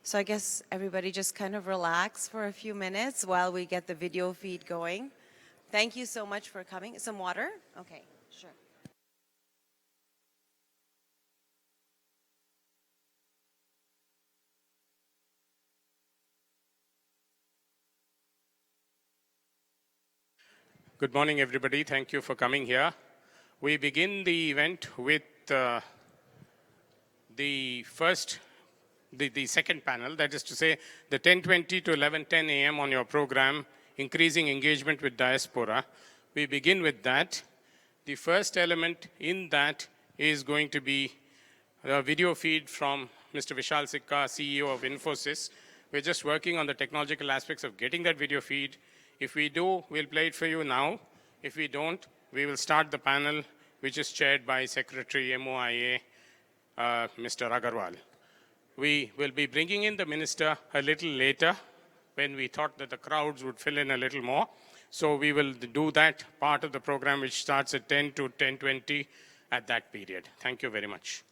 So I guess everybody just kind of relax for a few minutes while we get the video feed going. Thank you so much for coming. Some water? Okay, sure. Good morning, everybody. Thank you for coming here. We begin the event with the second panel, that is to say, the 10:20 to 11:10 a.m. on your program, Increasing Engagement with Diaspora. We begin with that. The first element in that is going to be a video feed from Mr. Vishal Sikka, CEO of Infosys. We're just working on the technological aspects of getting that video feed. If we do, we'll play it for you now. If we don't, we will start the panel, which is chaired by Secretary MOIA, Mr. Agarwal. We will be bringing in the minister a little later when we thought that the crowds would fill in a little more. So we will do that part of the program, which starts at 10 to 10:20 at that period. Thank you very much.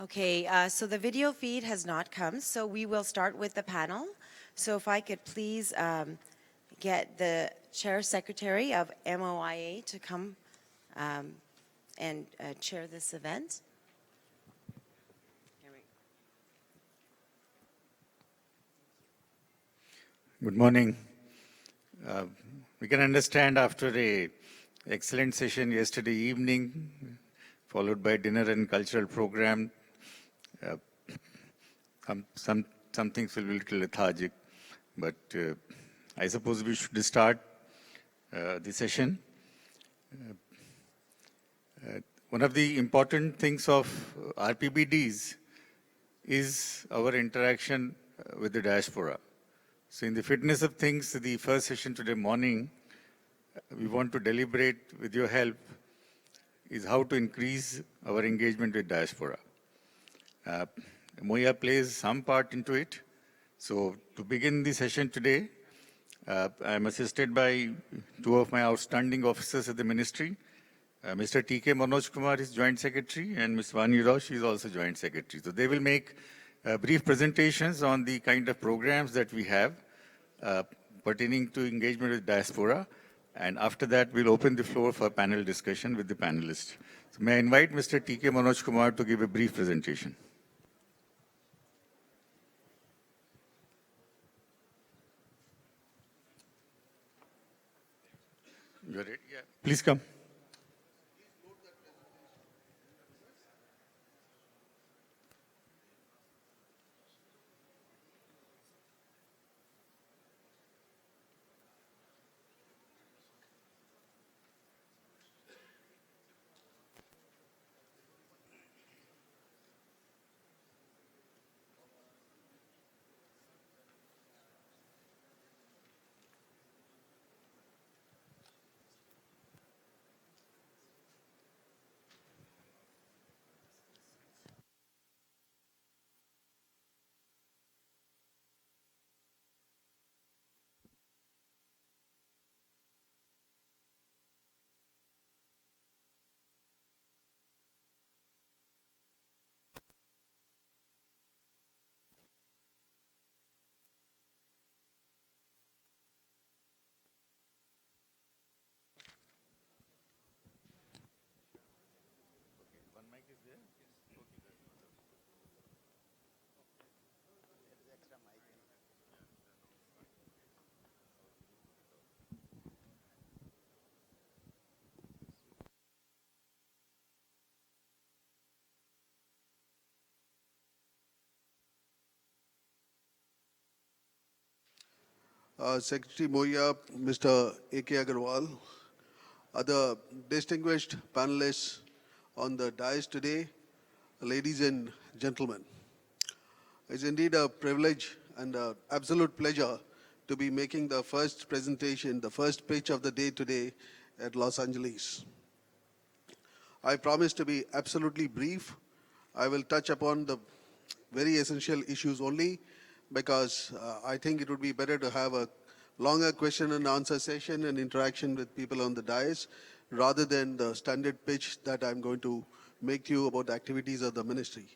Okay, so the video feed has not come, so we will start with the panel. So if I could please get the Chair Secretary of MOIA to come and chair this event. Good morning. We can understand after an excellent session yesterday evening, followed by dinner and cultural program, some things will be a little lethargic, but I suppose we should start the session. One of the important things of RPBDs is our interaction with the diaspora. So in the fitness of things, the first session today morning, we want to deliberate with your help is how to increase our engagement with diaspora. MOIA plays some part into it. So to begin the session today, I am assisted by two of my outstanding officers at the ministry. Mr. T.K. Manoj Kumar is Joint Secretary and Ms. Vani Rosh is also Joint Secretary. So they will make brief presentations on the kind of programs that we have pertaining to engagement with diaspora. And after that, we'll open the floor for panel discussion with the panelists. So may I invite Mr. T.K. Manoj Kumar to give a brief presentation. You're ready? Yeah. Please come. Secretary Moya, Mr. A.K. Agarwal, other distinguished panelists on the dais today, ladies and gentlemen. It's indeed a privilege and an absolute pleasure to be making the first presentation, the first pitch of the day today at Los Angeles. I promise to be absolutely brief. I will touch upon the very essential issues only, because I think it would be better to have a longer question and answer session and interaction with people on the dais rather than the standard pitch that I'm going to make to you about the activities of the ministry.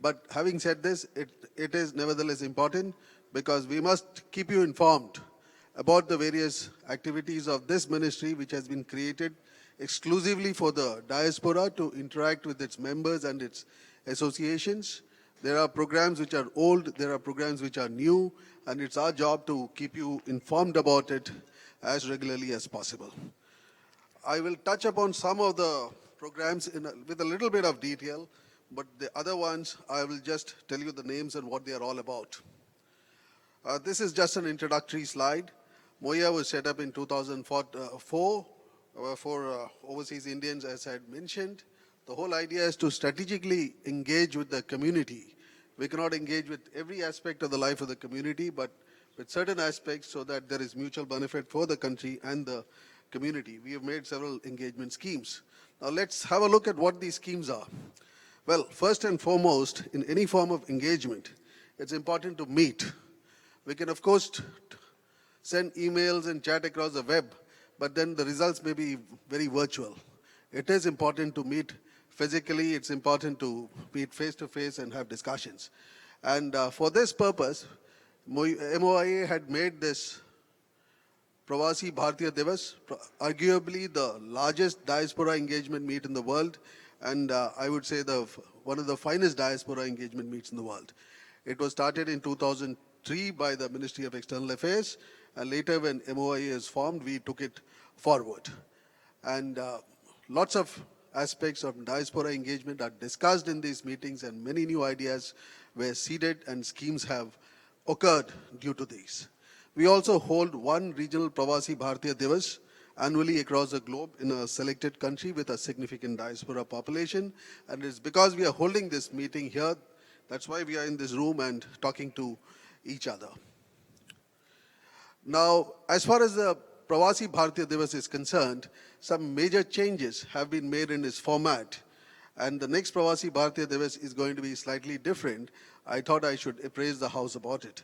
But having said this, it is nevertheless important because we must keep you informed about the various activities of this ministry, which has been created exclusively for the diaspora to interact with its members and its associations. There are programs which are old, there are programs which are new, and it's our job to keep you informed about it as regularly as possible. I will touch upon some of the programs with a little bit of detail, but the other ones, I will just tell you the names and what they are all about. This is just an introductory slide. MOIA was set up in 2004 for overseas Indians, as I had mentioned. The whole idea is to strategically engage with the community. We cannot engage with every aspect of the life of the community, but with certain aspects so that there is mutual benefit for the country and the community. We have made several engagement schemes. Now let's have a look at what these schemes are. Well, first and foremost, in any form of engagement, it's important to meet. We can, of course, send emails and chat across the web, but then the results may be very virtual. It is important to meet physically. It's important to meet face-to-face and have discussions. And for this purpose, MOIA had made this Pravasi Bhartiya Divas, arguably the largest diaspora engagement meet in the world, and I would say one of the finest diaspora engagement meets in the world. It was started in 2003 by the Ministry of External Affairs, and later when MOIA is formed, we took it forward. And lots of aspects of diaspora engagement are discussed in these meetings, and many new ideas were seeded and schemes have occurred due to these. We also hold one regional Pravasi Bhartiya Divas annually across the globe in a selected country with a significant diaspora population. And it's because we are holding this meeting here, that's why we are in this room and talking to each other. Now, as far as the Pravasi Bhartiya Divas is concerned, some major changes have been made in its format. And the next Pravasi Bhartiya Divas is going to be slightly different. I thought I should appraise the House about it.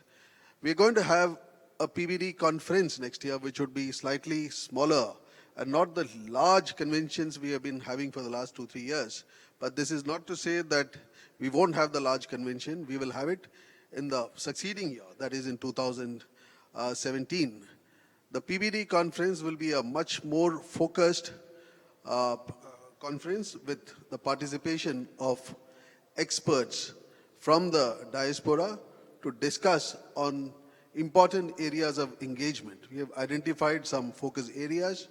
We're going to have a PBD conference next year, which would be slightly smaller and not the large conventions we have been having for the last 2-3 years. But this is not to say that we won't have the large convention. We will have it in the succeeding year, that is in 2017. The PBD conference will be a much more focused conference with the participation of experts from the diaspora to discuss on important areas of engagement. We have identified some focus areas.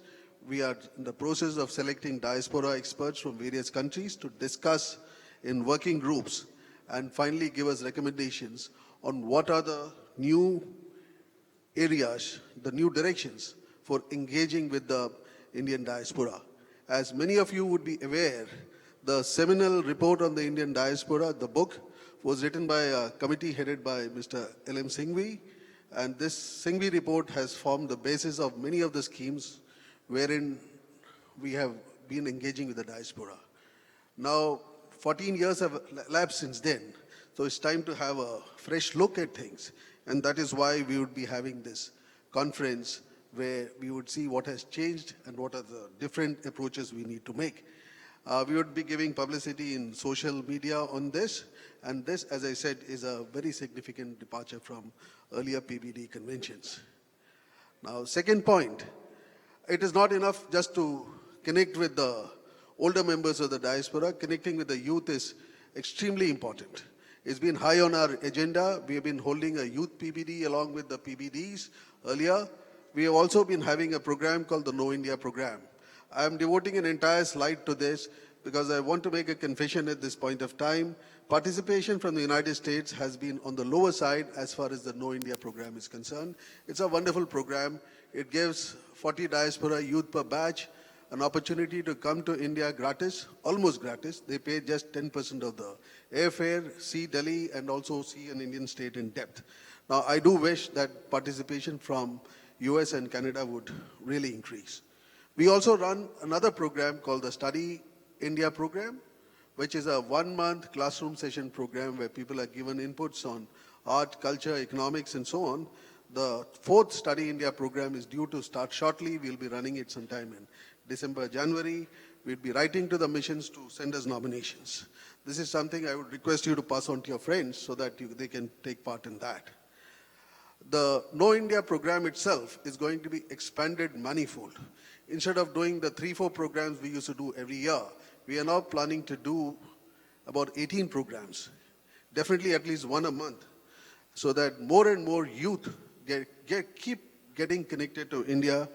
We are in the process of selecting diaspora experts from various countries to discuss in working groups and finally give us recommendations on what are the new areas, the new directions for engaging with the Indian diaspora. As many of you would be aware, the seminal report on the Indian diaspora, the book, was written by a committee headed by Mr. L.M. Singhvi. And this Singhvi report has formed the basis of many of the schemes wherein we have been engaging with the diaspora. Now, 14 years have elapsed since then, so it's time to have a fresh look at things. And that is why we would be having this conference where we would see what has changed and what are the different approaches we need to make. We would be giving publicity in social media on this, and this, as I said, is a very significant departure from earlier PBD conventions. Now, second point, it is not enough just to connect with the older members of the diaspora. Connecting with the youth is extremely important. It's been high on our agenda. We have been holding a youth PBD along with the PBDs earlier. We have also been having a program called the Know India program. I am devoting an entire slide to this because I want to make a confession at this point of time. Participation from the United States has been on the lower side as far as the Know India program is concerned. It's a wonderful program. It gives 40 diaspora youth per batch an opportunity to come to India gratis, almost gratis. They pay just 10% of the airfare, see Delhi, and also see an Indian state in depth. Now, I do wish that participation from US and Canada would really increase. We also run another program called the Study India program, which is a 1-month classroom session program where people are given inputs on art, culture, economics, and so on. The 4th Study India program is due to start shortly. We'll be running it sometime in December, January. We'll be writing to the missions to send us nominations. This is something I would request you to pass on to your friends so that they can take part in that. The Know India program itself is going to be expanded manifold. Instead of doing the 3-4 programs we used to do every year, we are now planning to do about 18 programs, definitely at least one a month, so that more and more youth keep getting connected to India,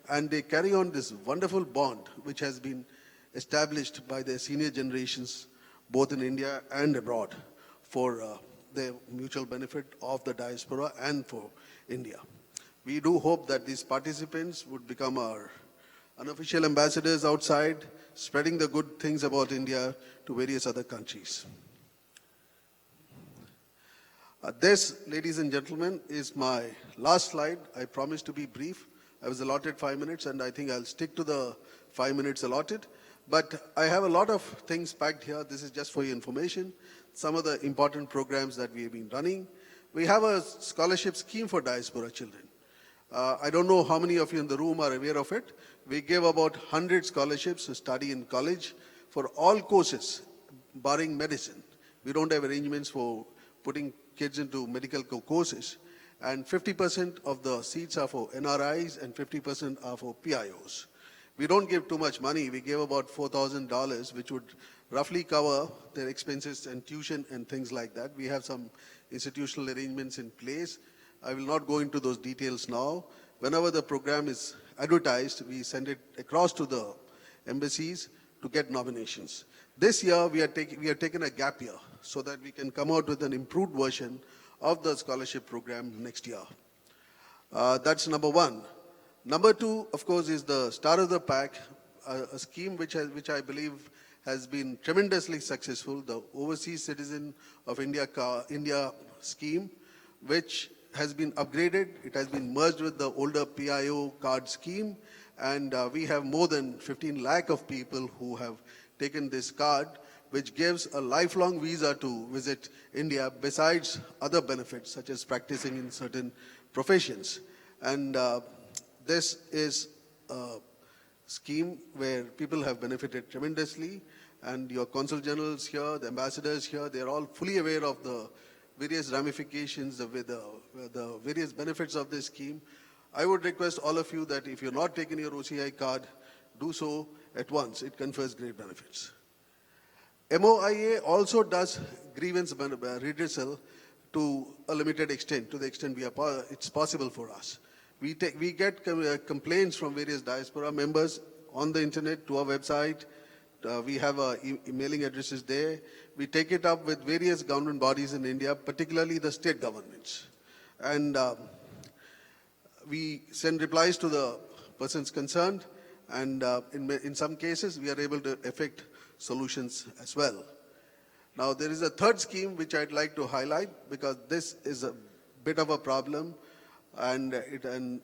and they carry on this wonderful bond which has been established by their senior generations, both in India and abroad, for the mutual benefit of the diaspora and for India. We do hope that these participants would become our unofficial ambassadors outside, spreading the good things about India to various other countries. This, ladies and gentlemen, is my last slide. I promised to be brief. I was allotted 5 minutes, and I think I'll stick to the 5 minutes allotted. But I have a lot of things packed here. This is just for your information. Some of the important programs that we have been running. We have a scholarship scheme for diaspora children. I don't know how many of you in the room are aware of it. We give about 100 scholarships to study in college for all courses, barring medicine. We don't have arrangements for putting kids into medical courses. And 50% of the seats are for NRIs and 50% are for PIOs. We don't give too much money. We give about $4,000, which would roughly cover their expenses and tuition and things like that. We have some institutional arrangements in place. I will not go into those details now. Whenever the program is advertised, we send it across to the embassies to get nominations. This year, we are taking a gap year so that we can come out with an improved version of the scholarship program next year. That's number one. Number two, of course, is the Star of the Pack, a scheme which I believe has been tremendously successful, the Overseas Citizen of India scheme, which has been upgraded. It has been merged with the older PIO card scheme, and we have more than 15 lakh of people who have taken this card, which gives a lifelong visa to visit India, besides other benefits such as practicing in certain professions. And this is a scheme where people have benefited tremendously, and your consul generals here, the ambassadors here, they're all fully aware of the various ramifications, the various benefits of this scheme. I would request all of you that if you're not taking your OCI card, do so at once. It confers great benefits. MOIA also does grievance redressal to a limited extent, to the extent it's possible for us. We get complaints from various diaspora members on the internet to our website. We have emailing addresses there. We take it up with various government bodies in India, particularly the state governments. And we send replies to the persons concerned, and in some cases, we are able to effect solutions as well. Now, there is a third scheme which I'd like to highlight, because this is a bit of a problem and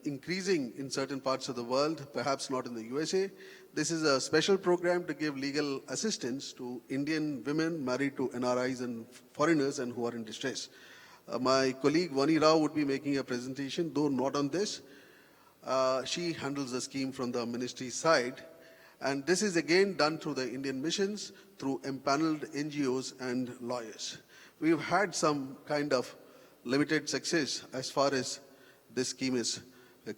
increasing in certain parts of the world, perhaps not in the USA. This is a special program to give legal assistance to Indian women married to NRIs and foreigners and who are in distress. My colleague Vani Rao would be making a presentation, though not on this. She handles the scheme from the ministry side. And this is again done through the Indian missions, through empaneled NGOs and lawyers. We've had some kind of limited success as far as this scheme is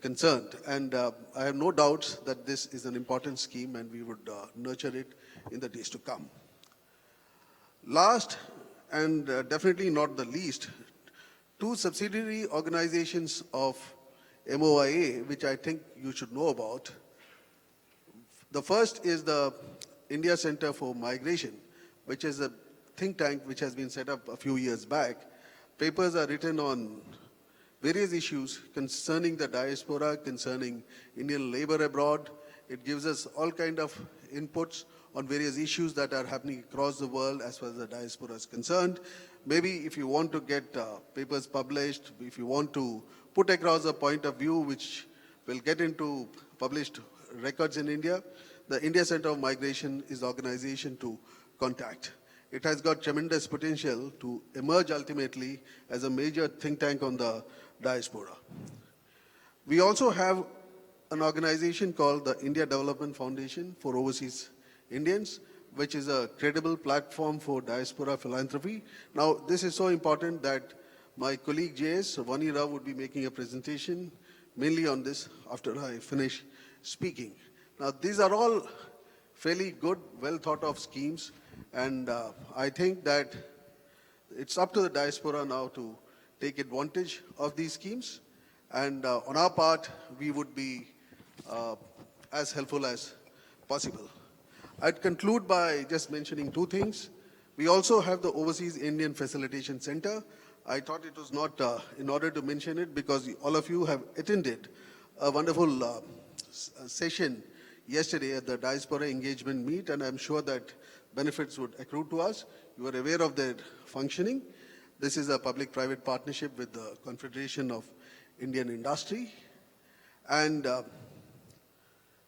concerned. And I have no doubts that this is an important scheme, and we would nurture it in the days to come. Last, and definitely not the least, two subsidiary organizations of MOIA, which I think you should know about. The first is the India Center for Migration, which is a think tank which has been set up a few years back. Papers are written on various issues concerning the diaspora, concerning Indian labor abroad. It gives us all kind of inputs on various issues that are happening across the world as far as the diaspora is concerned. Maybe if you want to get papers published, if you want to put across a point of view which will get into published records in India, the India Center of Migration is the organization to contact. It has got tremendous potential to emerge ultimately as a major think tank on the diaspora. We also have an organization called the India Development Foundation for Overseas Indians, which is a credible platform for diaspora philanthropy. Now, this is so important that my colleague J.S. Vani Rao would be making a presentation mainly on this after I finish speaking. Now, these are all fairly good, well thought of schemes, and I think that it's up to the diaspora now to take advantage of these schemes, and on our part, we would be as helpful as possible. I'd conclude by just mentioning two things. We also have the Overseas Indian Facilitation Center. I thought it was not in order to mention it because all of you have attended a wonderful session yesterday at the Diaspora Engagement Meet, and I'm sure that benefits would accrue to us. You are aware of their functioning. This is a public-private partnership with the Confederation of Indian Industry. And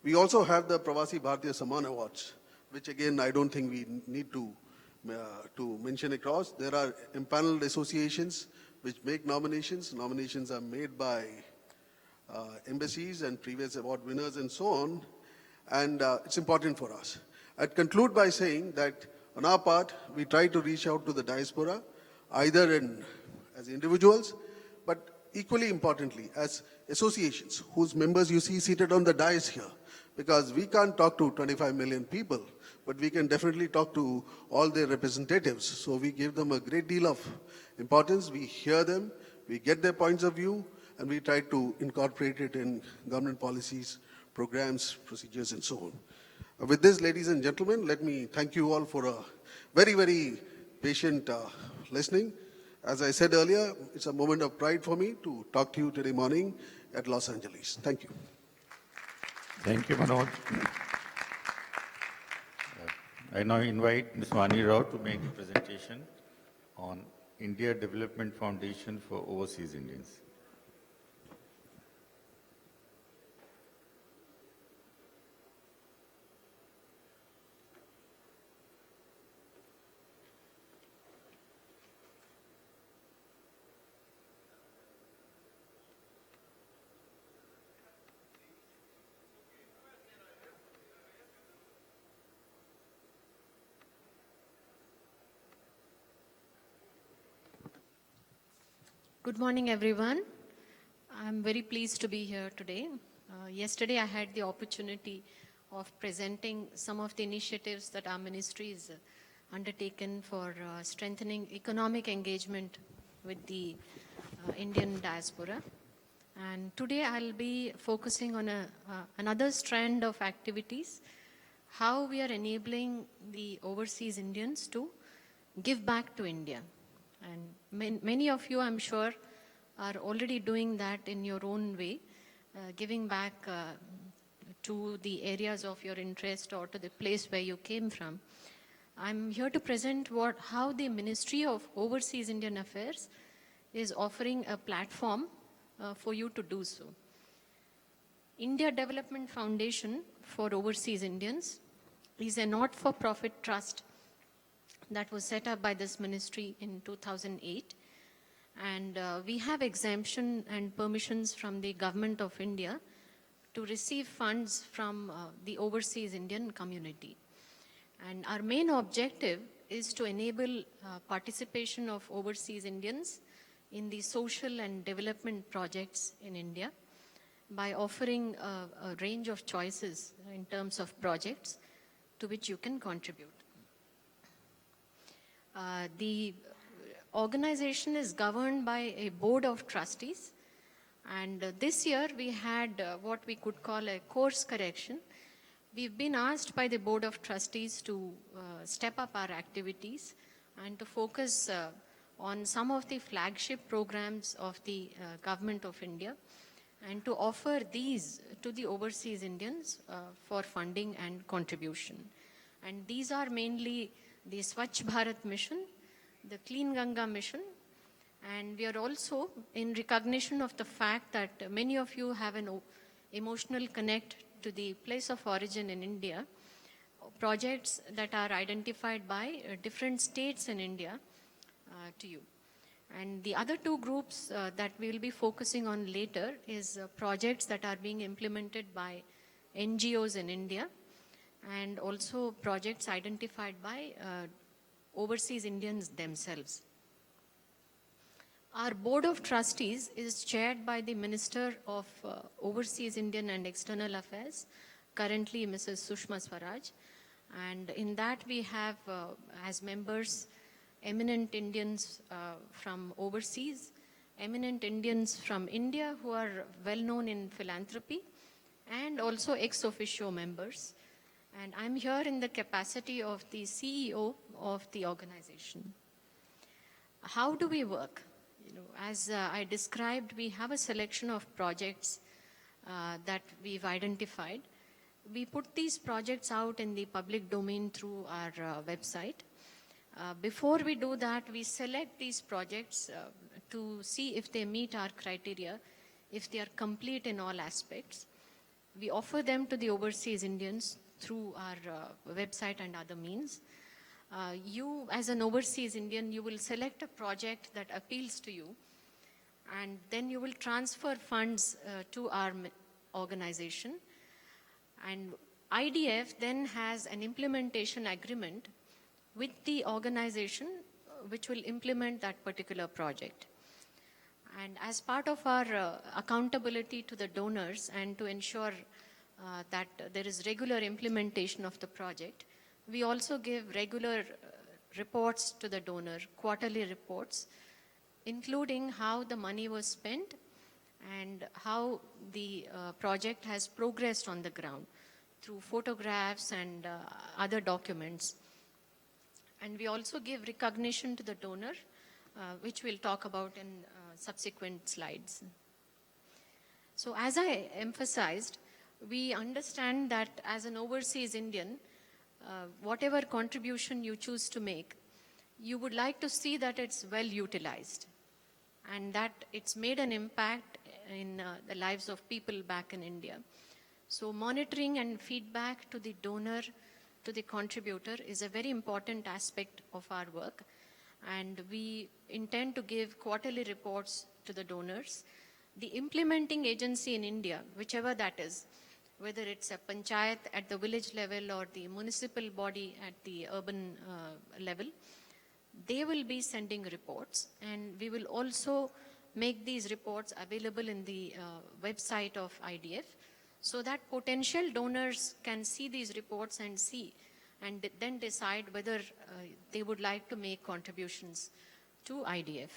we also have the Pravasi Bhartiya Samman Awards, which again, I don't think we need to mention across. There are empaneled associations which make nominations. Nominations are made by embassies and previous award winners and so on. And it's important for us. I'd conclude by saying that on our part, we try to reach out to the diaspora, either as individuals, but equally importantly, as associations whose members you see seated on the dais here. Because we can't talk to 25 million people, but we can definitely talk to all their representatives. So we give them a great deal of importance. We hear them, we get their points of view, and we try to incorporate it in government policies, programs, procedures, and so on. With this, ladies and gentlemen, let me thank you all for a very, very patient listening. As I said earlier, it's a moment of pride for me to talk to you today morning at Los Angeles. Thank you. Thank you, Manoj. I now invite Ms. Vani Rao to make a presentation on India Development Foundation for Overseas Indians. Good morning, everyone. I'm very pleased to be here today. Yesterday, I had the opportunity of presenting some of the initiatives that our ministry is undertaken for strengthening economic engagement with the Indian diaspora. And today, I'll be focusing on another strand of activities, how we are enabling the overseas Indians to give back to India. And many of you, I'm sure, are already doing that in your own way, giving back to the areas of your interest or to the place where you came from. I'm here to present how the Ministry of Overseas Indian Affairs is offering a platform for you to do so. India Development Foundation for Overseas Indians is a not-for-profit trust that was set up by this ministry in 2008. And we have exemption and permissions from the Government of India to receive funds from the overseas Indian community. And our main objective is to enable participation of overseas Indians in the social and development projects in India by offering a range of choices in terms of projects to which you can contribute. The organization is governed by a board of trustees, and this year we had what we could call a course correction. We've been asked by the board of trustees to step up our activities and to focus on some of the flagship programs of the government of India and to offer these to the overseas Indians for funding and contribution. And these are mainly the Swachh Bharat Mission, the Clean Ganga Mission, and we are also in recognition of the fact that many of you have an emotional connect to the place of origin in India. projects that are identified by different states in India to you. And the other two groups that we will be focusing on later is projects that are being implemented by NGOs in India and also projects identified by overseas Indians themselves. Our Board of Trustees is chaired by the Minister of Overseas Indian and External Affairs, currently Mrs. Sushma Swaraj. And in that we have as members eminent Indians from overseas, eminent Indians from India who are well known in philanthropy, and also ex officio members. And I'm here in the capacity of the CEO of the organization. How do we work? As I described, we have a selection of projects that we've identified. We put these projects out in the public domain through our website. Before we do that, we select these projects to see if they meet our criteria, if they are complete in all aspects. We offer them to the overseas Indians through our website and other means. You, as an overseas Indian, you will select a project that appeals to you, and then you will transfer funds to our organization. And IDF then has an implementation agreement with the organization which will implement that particular project. And as part of our accountability to the donors and to ensure that there is regular implementation of the project, we also give regular reports to the donor, quarterly reports, including how the money was spent and how the project has progressed on the ground through photographs and other documents. And we also give recognition to the donor, which we'll talk about in subsequent slides. So as I emphasized, we understand that as an overseas Indian, whatever contribution you choose to make, you would like to see that it's well utilized and that it's made an impact in the lives of people back in India. So monitoring and feedback to the donor, to the contributor is a very important aspect of our work. And we intend to give quarterly reports to the donors. The implementing agency in India, whichever that is, whether it's a panchayat at the village level or the municipal body at the urban level, they will be sending reports. And we will also make these reports available in the website of IDF so that potential donors can see these reports and see and then decide whether they would like to make contributions to IDF.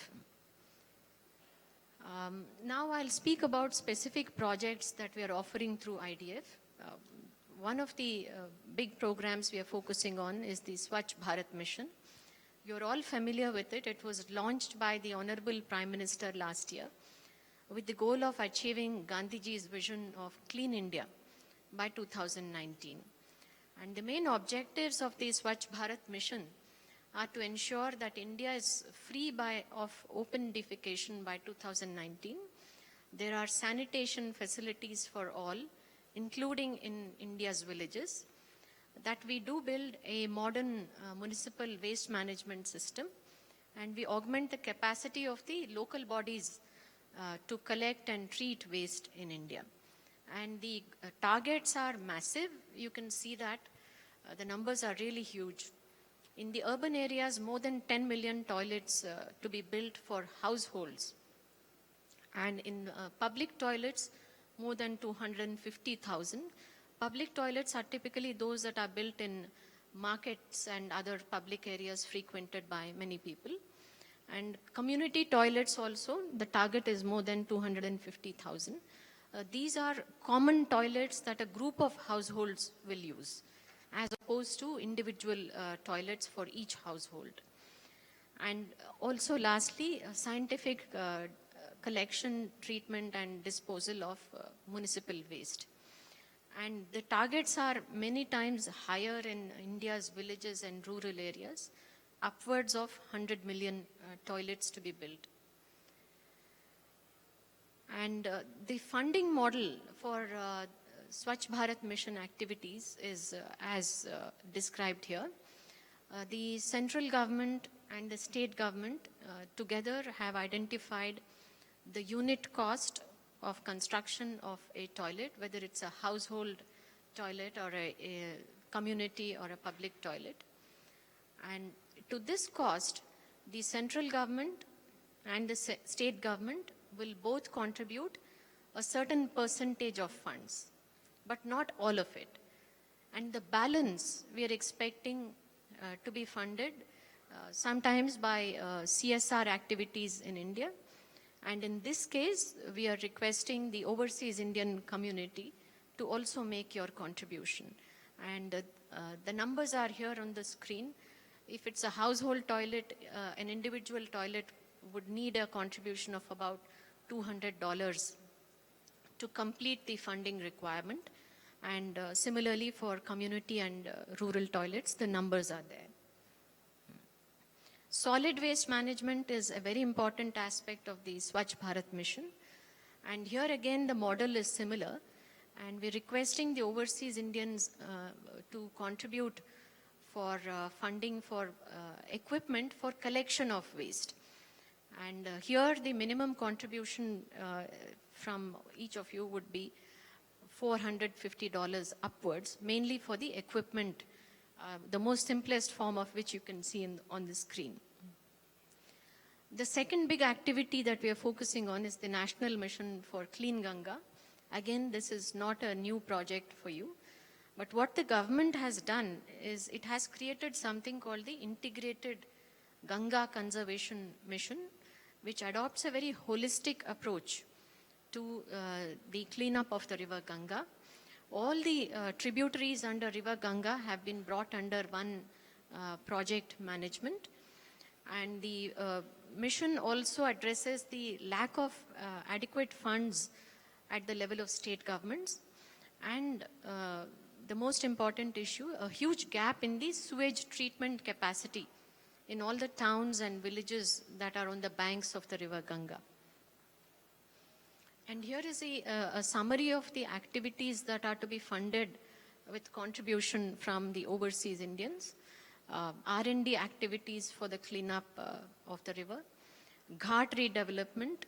Now I'll speak about specific projects that we are offering through IDF. One of the big programs we are focusing on is the Swachh Bharat Mission. You're all familiar with it. It was launched by the Honorable Prime Minister last year with the goal of achieving Gandhiji's vision of Clean India by 2019. And the main objectives of the Swachh Bharat Mission are to ensure that India is free of open defecation by 2019. There are sanitation facilities for all, including in India's villages, that we do build a modern municipal waste management system, and we augment the capacity of the local bodies to collect and treat waste in India. And the targets are massive. You can see that the numbers are really huge. In the urban areas, more than 10 million toilets to be built for households. And in public toilets, more than 250,000. Public toilets are typically those that are built in markets and other public areas frequented by many people. And community toilets also, the target is more than 250,000. These are common toilets that a group of households will use, as opposed to individual toilets for each household. And also lastly, scientific collection, treatment and disposal of municipal waste. And the targets are many times higher in India's villages and rural areas, upwards of 100 million toilets to be built. And the funding model for Swachh Bharat mission activities is as described here. The central government and the state government together have identified the unit cost of construction of a toilet, whether it's a household toilet or a community or a public toilet. And to this cost, the central government and the state government will both contribute a certain percentage of funds, but not all of it. And the balance we are expecting to be funded sometimes by CSR activities in India. And in this case, we are requesting the overseas Indian community to also make your contribution. And the numbers are here on the screen. If it's a household toilet, an individual toilet would need a contribution of about $200 to complete the funding requirement. And similarly for community and rural toilets, the numbers are there. Solid waste management is a very important aspect of the Swachh Bharat mission. And here again, the model is similar. And we're requesting the overseas Indians to contribute for funding for equipment for collection of waste. And here the minimum contribution from each of you would be $450 upwards, mainly for the equipment, the most simplest form of which you can see on the screen. The second big activity that we are focusing on is the National Mission for Clean Ganga. Again, this is not a new project for you. But what the government has done is it has created something called the Integrated Ganga Conservation Mission, which adopts a very holistic approach to the cleanup of the river Ganga. All the tributaries under river Ganga have been brought under one project management. And the mission also addresses the lack of adequate funds at the level of state governments. And the most important issue, a huge gap in the sewage treatment capacity in all the towns and villages that are on the banks of the river Ganga. And here is a summary of the activities that are to be funded with contribution from the overseas Indians. R&D activities for the cleanup of the river, ghat redevelopment,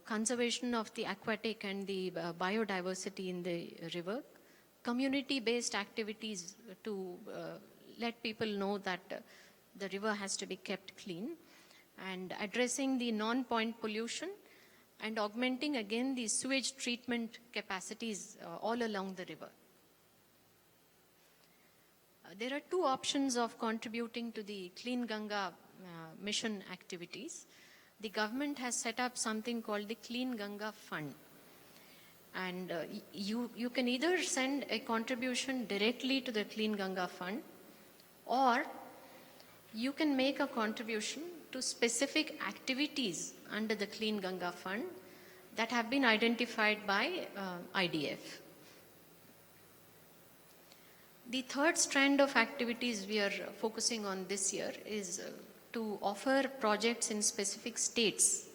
conservation of the aquatic and the biodiversity in the river, community-based activities to let people know that the river has to be kept clean, and addressing the non-point pollution and augmenting again the sewage treatment capacities all along the river. There are two options of contributing to the Clean Ganga mission activities. The government has set up something called the Clean Ganga Fund. And you can either send a contribution directly to the Clean Ganga Fund, or you can make a contribution to specific activities under the Clean Ganga Fund that have been identified by IDF. The third strand of activities we are focusing on this year is to offer projects in specific states.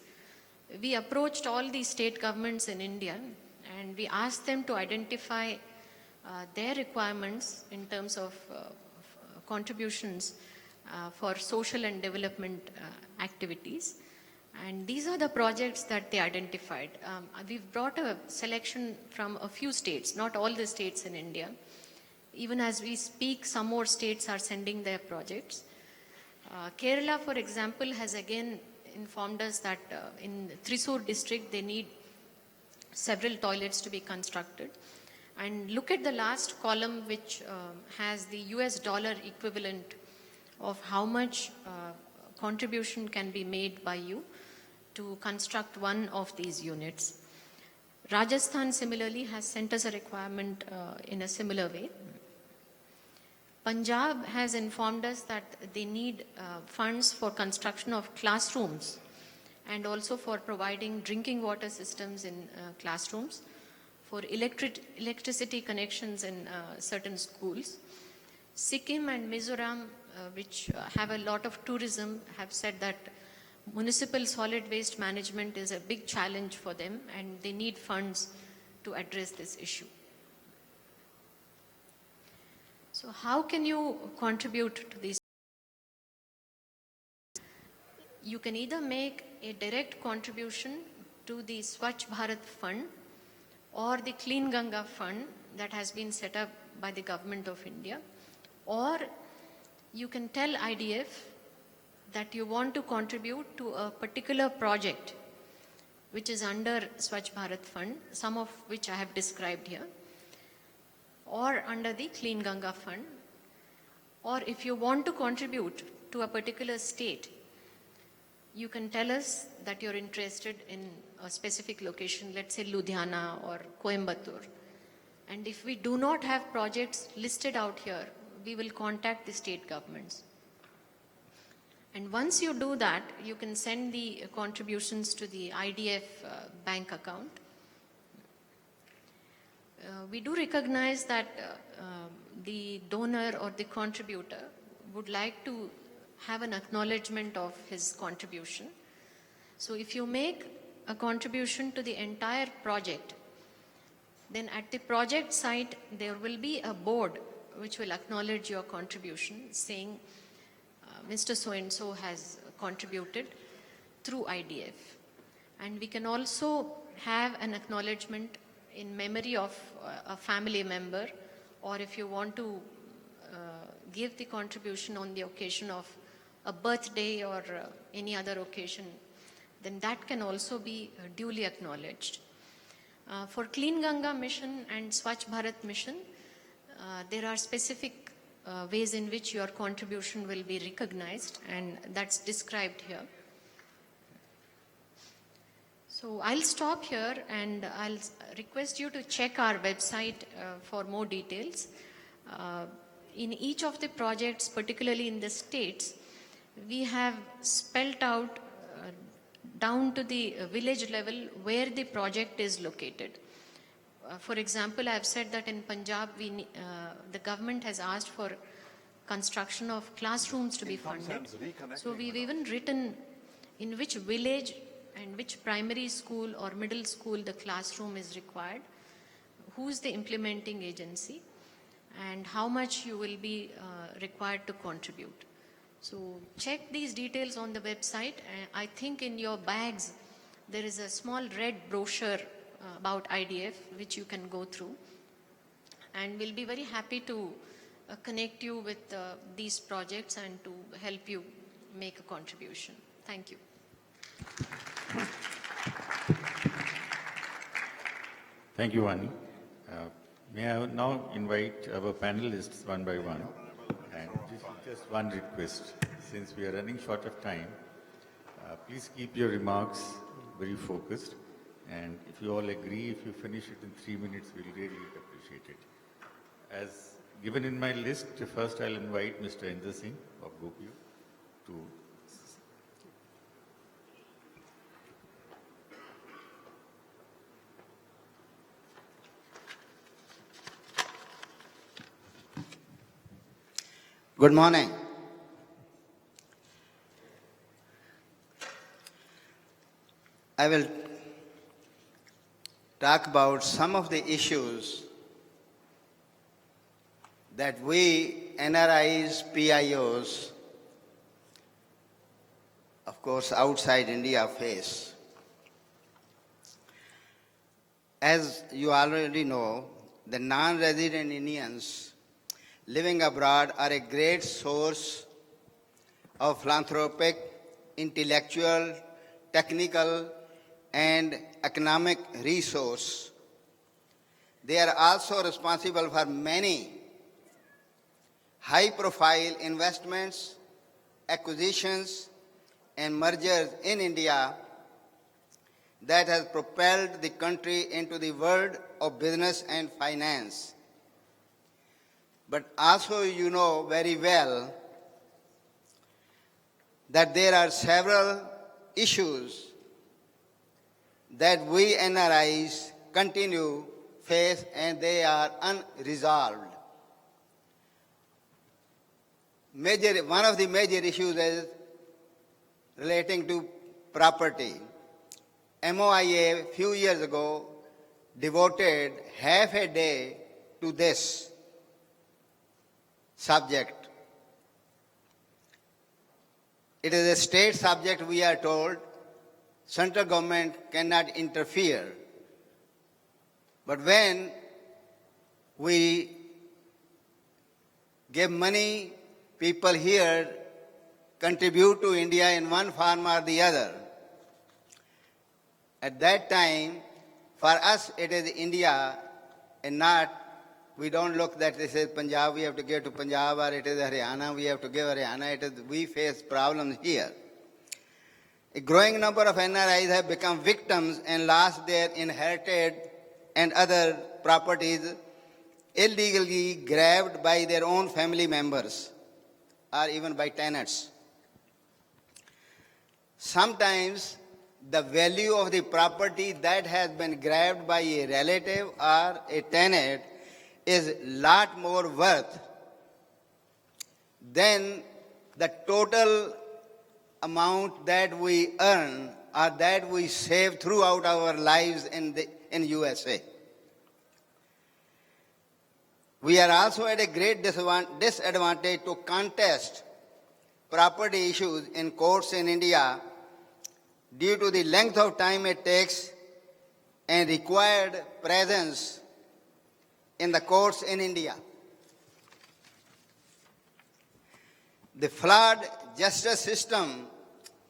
We approached all the state governments in India and we asked them to identify their requirements in terms of contributions for social and development activities. And these are the projects that they identified. We've brought a selection from a few states, not all the states in India. Even as we speak, some more states are sending their projects. Kerala, for example, has again informed us that in Thrissur district, they need several toilets to be constructed. And look at the last column, which has the US dollar equivalent of how much contribution can be made by you to construct one of these units. Rajasthan similarly has sent us a requirement in a similar way. Punjab has informed us that they need funds for construction of classrooms and also for providing drinking water systems in classrooms, for electricity connections in certain schools. Sikkim and Mizoram, which have a lot of tourism, have said that municipal solid waste management is a big challenge for them and they need funds to address this issue. So how can you contribute to these? You can either make a direct contribution to the Swachh Bharat Fund or the Clean Ganga Fund that has been set up by the Government of India, or you can tell IDF that you want to contribute to a particular project which is under Swachh Bharat Fund, some of which I have described here, or under the Clean Ganga Fund, or if you want to contribute to a particular state, you can tell us that you're interested in a specific location, let's say Ludhiana or Coimbatore. And if we do not have projects listed out here, we will contact the state governments. And once you do that, you can send the contributions to the IDF bank account. We do recognize that the donor or the contributor would like to have an acknowledgement of his contribution. So if you make a contribution to the entire project, then at the project site there will be a board which will acknowledge your contribution, saying Mr. So-and-so has contributed through IDF. And we can also have an acknowledgement in memory of a family member, or if you want to give the contribution on the occasion of a birthday or any other occasion, then that can also be duly acknowledged. For Clean Ganga mission and Swachh Bharat mission, there are specific ways in which your contribution will be recognized, and that's described here. So I'll stop here and I'll request you to check our website for more details. In each of the projects, particularly in the states, we have spelt out down to the village level where the project is located. For example, I've said that in Punjab, the government has asked for construction of classrooms to be funded. So we've even written in which village and which primary school or middle school the classroom is required, who's the implementing agency, and how much you will be required to contribute. So check these details on the website. I think in your bags there is a small red brochure about IDF which you can go through, and we'll be very happy to connect you with these projects and to help you make a contribution. Thank you. Thank you, Vani. May I now invite our panelists one by one, and just one request. Since we are running short of time, please keep your remarks very focused, and if you all agree, if you finish it in 3 minutes, we'll really appreciate it. As given in my list, first I'll invite Mr. Inder Singh of Gopio to Good morning. I will talk about some of the issues that we NRIs, PIOs, of course outside India, face. As you already know, the non-resident Indians living abroad are a great source of philanthropic, intellectual, technical, and economic resource. They are also responsible for many high-profile investments, acquisitions, and mergers in India that has propelled the country into the world of business and finance. But also you know very well that there are several issues that we NRIs continue face, and they are unresolved. One of the major issues is relating to property. MOIA a few years ago devoted half a day to this. subject. It is a state subject, we are told. Central government cannot interfere. But when we give money, people here contribute to India in one form or the other. At that time, for us it is India and not, we don't look that this is Punjab, we have to give to Punjab, or it is Haryana, we have to give Haryana. We face problems here. A growing number of NRIs have become victims and lost their inherited and other properties illegally grabbed by their own family members or even by tenants. Sometimes the value of the property that has been grabbed by a relative or a tenant is lot more worth than the total amount that we earn or that we save throughout our lives in USA. We are also at a great disadvantage to contest property issues in courts in India due to the length of time it takes and required presence in the courts in India. The flawed justice system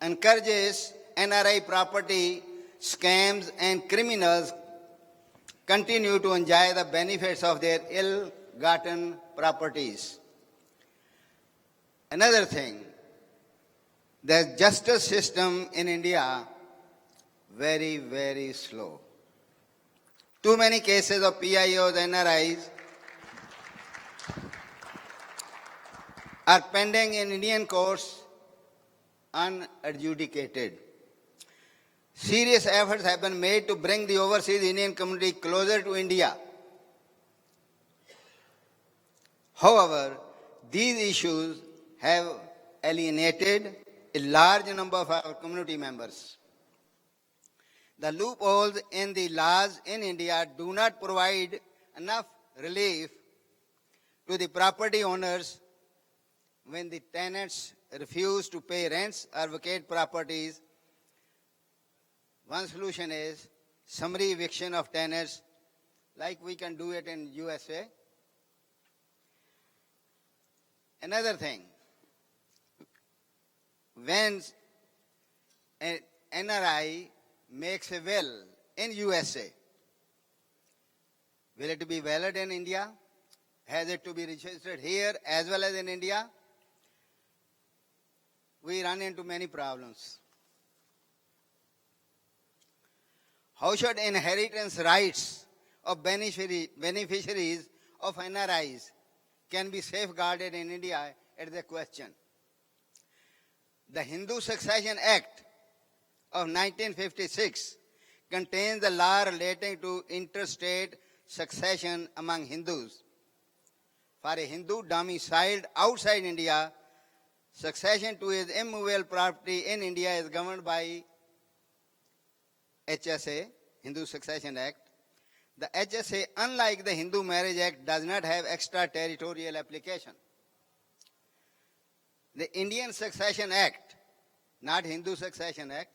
encourages NRI property scams, and criminals continue to enjoy the benefits of their ill-gotten properties. Another thing, the justice system in India, very, very slow. Too many cases of PIOs, NRIs are pending in Indian courts unadjudicated. Serious efforts have been made to bring the overseas Indian community closer to India. However, these issues have alienated a large number of our community members. The loopholes in the laws in India do not provide enough relief to the property owners when the tenants refuse to pay rents or vacate properties. One solution is summary eviction of tenants, like we can do it in USA. Another thing, when an NRI makes a will in USA, will it be valid in India? Has it to be registered here as well as in India? We run into many problems. How should inheritance rights of beneficiaries of NRIs can be safeguarded in India? Is the question. The Hindu Succession Act of 1956 contains the law relating to interstate succession among Hindus. For a Hindu domiciled outside India, succession to his immovable property in India is governed by HSA, Hindu Succession Act. The HSA, unlike the Hindu Marriage Act, does not have extraterritorial application. The Indian Succession Act, not Hindu Succession Act,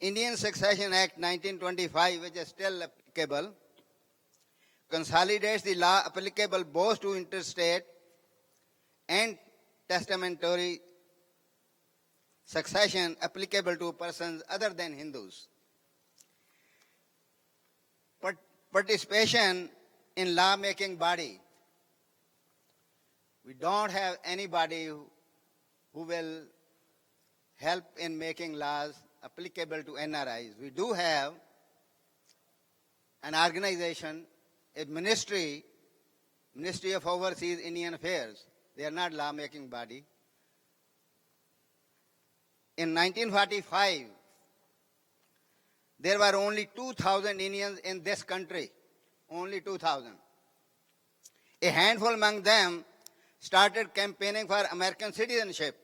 Indian Succession Act 1925, which is still applicable, consolidates the law applicable both to interstate and testamentary succession applicable to persons other than Hindus. Participation in law-making body. We don't have anybody who will help in making laws applicable to NRIs. We do have an organization, a ministry of Overseas Indian Affairs. They are not law-making body. In 1945, there were only 2,000 Indians in this country, only 2,000. A handful among them started campaigning for American citizenship.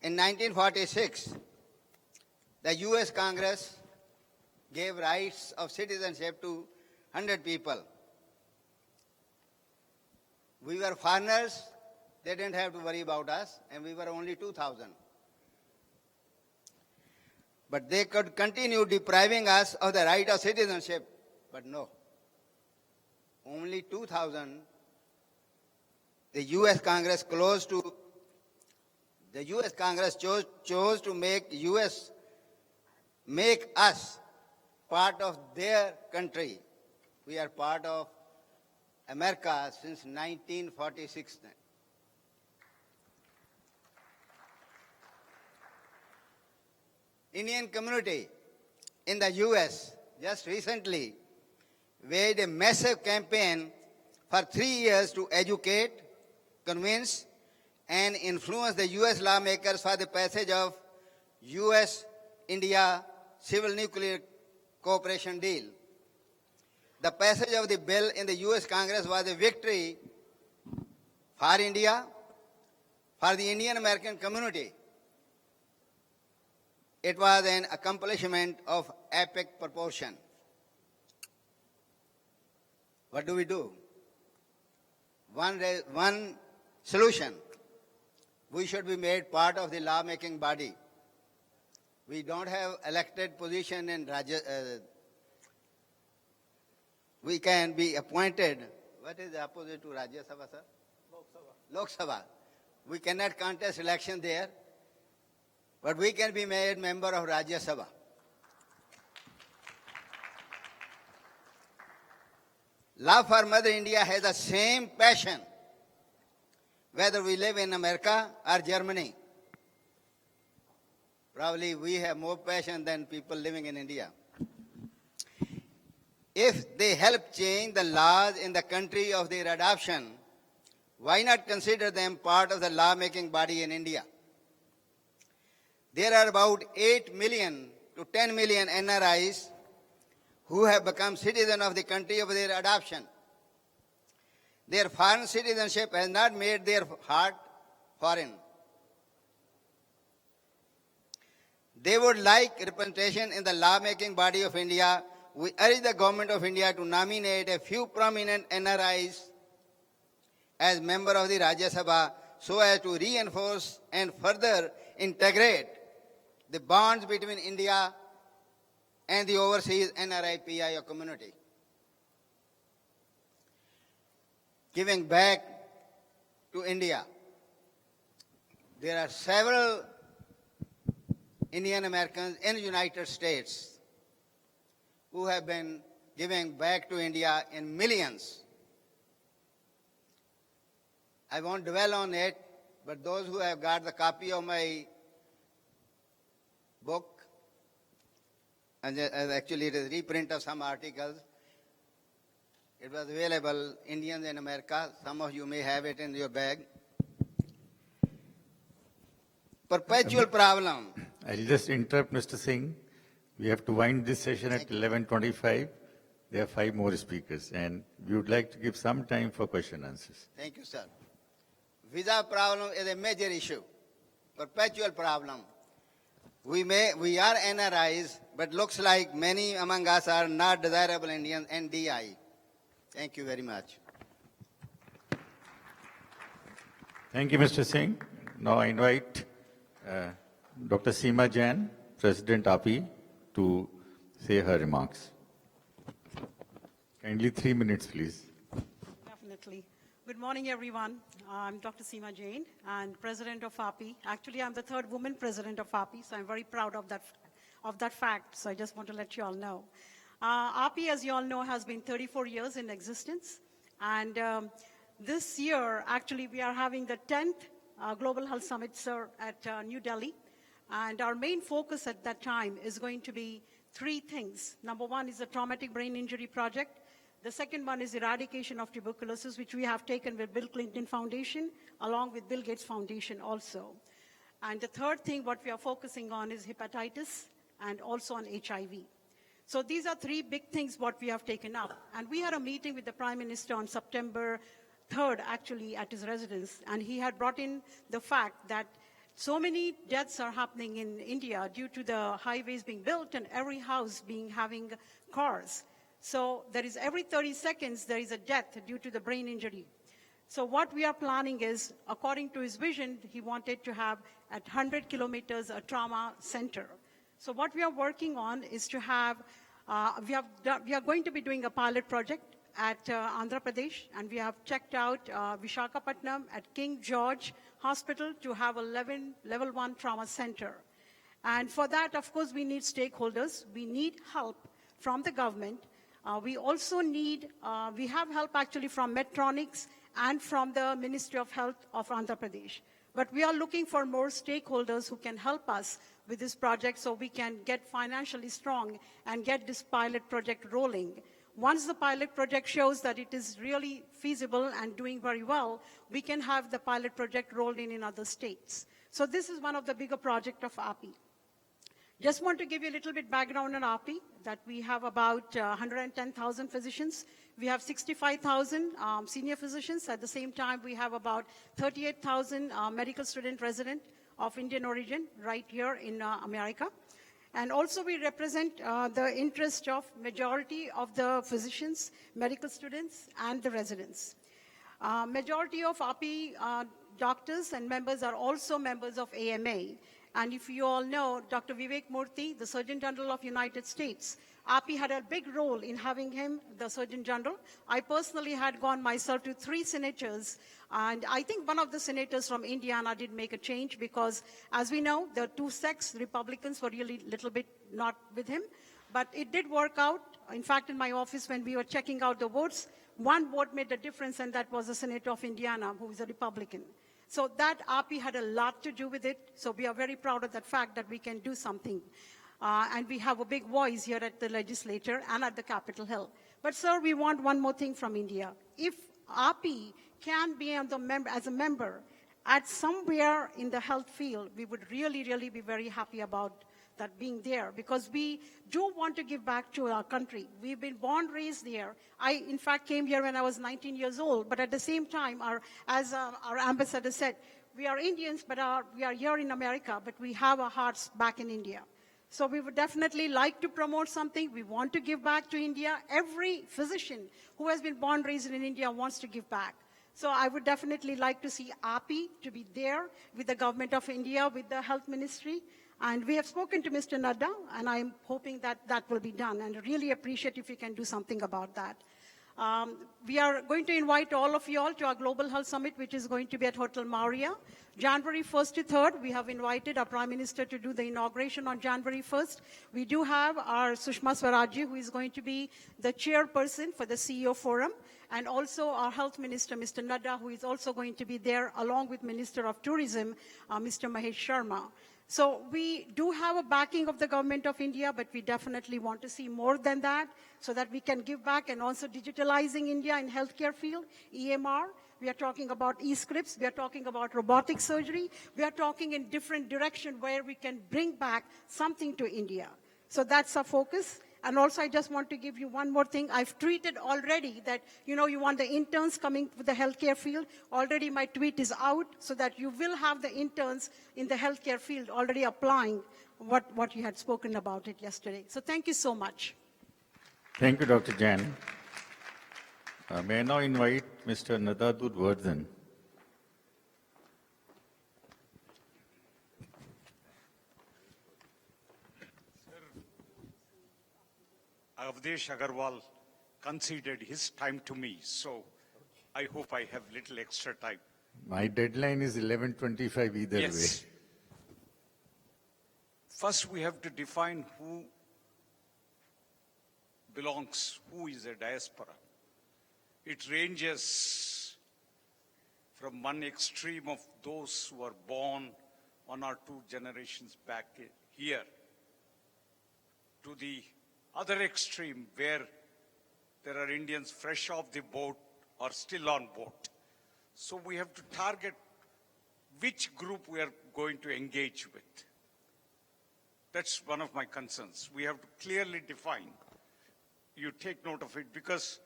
In 1946, the US Congress gave rights of citizenship to 100 people. We were foreigners, they didn't have to worry about us, and we were only 2,000. But they could continue depriving us of the right of citizenship. But no, only 2,000. The U.S. Congress chose to make us part of their country. We are part of America since 1946. Indian community in the U.S. just recently made a massive campaign for 3 years to educate, convince, and influence the U.S. lawmakers for the passage of U.S.-India Civil Nuclear Cooperation Deal. The passage of the bill in the U.S. Congress was a victory for India, for the Indian American community. It was an accomplishment of epic proportion. What do we do? One solution. We should be made part of the lawmaking body. We don't have elected position in we can be appointed. What is the opposite to Rajya Sabha, sir? Lok Sabha. We cannot contest election there, but we can be made member of Rajya Sabha. Love for Mother India has the same passion, whether we live in America or Germany. Probably we have more passion than people living in India. If they help change the laws in the country of their adoption, why not consider them part of the lawmaking body in India? There are about 8 million to 10 million NRIs who have become citizens of the country of their adoption. Their foreign citizenship has not made their heart foreign. They would like representation in the lawmaking body of India. We urge the government of India to nominate a few prominent NRIs as member of the Rajya Sabha so as to reinforce and further integrate the bonds between India and the overseas NRI PIO community. Giving back to India. There are several Indian Americans in the United States who have been giving back to India in millions. I won't dwell on it, but those who have got the copy of my book, and actually it is a reprint of some articles, it was available, Indians in America. Some of you may have it in your bag. Perpetual problem. I'll just interrupt Mr. Singh. We have to wind this session at 11:25. There are 5 more speakers, and we would like to give some time for question answers. Thank you, sir. Visa problem is a major issue, perpetual problem. We are NRIs, but looks like many among us are not desirable Indians, NDI. Thank you very much. Thank you, Mr. Singh. Now I invite Dr. Seema Jain, President API, to say her remarks. Kindly 3 minutes, please. Definitely. Good morning, everyone. I'm Dr. Seema Jain and President of API. Actually, I'm the 3rd woman President of API, so I'm very proud of that fact. So I just want to let you all know. API, as you all know, has been 34 years in existence. And this year, actually, we are having the 10th Global Health Summit, sir, at New Delhi. And our main focus at that time is going to be 3 things. Number 1 is the Traumatic Brain Injury Project. The second one is eradication of tuberculosis, which we have taken with Bill Clinton Foundation, along with Bill Gates Foundation also. And the third thing, what we are focusing on is hepatitis and also on HIV. So these are 3 big things what we have taken up. And we had a meeting with the Prime Minister on September 3rd, actually, at his residence. And he had brought in the fact that so many deaths are happening in India due to the highways being built and every house having cars. So there is every 30 seconds, there is a death due to the brain injury. So what we are planning is, according to his vision, he wanted to have at 100 kilometers a trauma center. So what we are working on is to have, we are going to be doing a pilot project at Andhra Pradesh, and we have checked out Vishakhapatnam at King George Hospital to have a level 1 trauma center. And for that, of course, we need stakeholders. We need help from the government. We also need, we have help actually from Medtronics and from the Ministry of Health of Andhra Pradesh. But we are looking for more stakeholders who can help us with this project so we can get financially strong and get this pilot project rolling. Once the pilot project shows that it is really feasible and doing very well, we can have the pilot project rolled in other states. So this is one of the bigger projects of API. Just want to give you a little bit background on API, that we have about 110,000 physicians. We have 65,000 senior physicians. At the same time, we have about 38,000 medical student resident of Indian origin right here in America. And also we represent the interest of majority of the physicians, medical students, and the residents. Majority of API doctors and members are also members of AMA. And if you all know, Dr. Vivek Murthy, the Surgeon General of United States, API had a big role in having him the Surgeon General. I personally had gone myself to 3 senators, and I think one of the senators from Indiana did make a change because, as we know, the 2 sex Republicans were really a little bit not with him. But it did work out. In fact, in my office, when we were checking out the votes, 1 vote made a difference, and that was the senator of Indiana, who is a Republican. So that API had a lot to do with it. So we are very proud of that fact that we can do something. And we have a big voice here at the legislature and at the Capitol Hill. But sir, we want one more thing from India. If API can be as a member at somewhere in the health field, we would really, really be very happy about that being there, because we do want to give back to our country. We've been born, raised there. I, in fact, came here when I was 19 years old, but at the same time, as our ambassador said, we are Indians, but we are here in America, but we have our hearts back in India. So we would definitely like to promote something. We want to give back to India. Every physician who has been born, raised in India wants to give back. So I would definitely like to see API to be there with the government of India, with the health ministry. And we have spoken to Mr. Nadda, and I'm hoping that that will be done. And I really appreciate if you can do something about that. We are going to invite all of you all to our Global Health Summit, which is going to be at Hotel Maria. January 1st to 3rd, we have invited our Prime Minister to do the inauguration on January 1st. We do have our Sushma Swaraji, who is going to be the chairperson for the CEO Forum, and also our Health Minister, Mr. Nadda, who is also going to be there, along with Minister of Tourism, Mr. Mahesh Sharma. So we do have a backing of the government of India, but we definitely want to see more than that so that we can give back, and also digitalizing India in healthcare field, EMR. We are talking about e-scripts. We are talking about robotic surgery. We are talking in different direction where we can bring back something to India. So that's our focus. And also, I just want to give you one more thing. I've tweeted already that, you want the interns coming to the healthcare field. Already my tweet is out so that you will have the interns in the healthcare field already applying what you had spoken about it yesterday. So thank you so much. Thank you, Dr. Jain. May I now invite Mr. Nadadud Vardhan. Avdesh Agarwal conceded his time to me, so I hope I have little extra time. My deadline is 11:25 either way. First, we have to define who belongs, who is a diaspora. It ranges from one extreme of those who are born 1 or 2 generations back here to the other extreme where there are Indians fresh off the boat or still on boat. So we have to target which group we are going to engage with. That's one of my concerns. We have to clearly define. You take note of it, because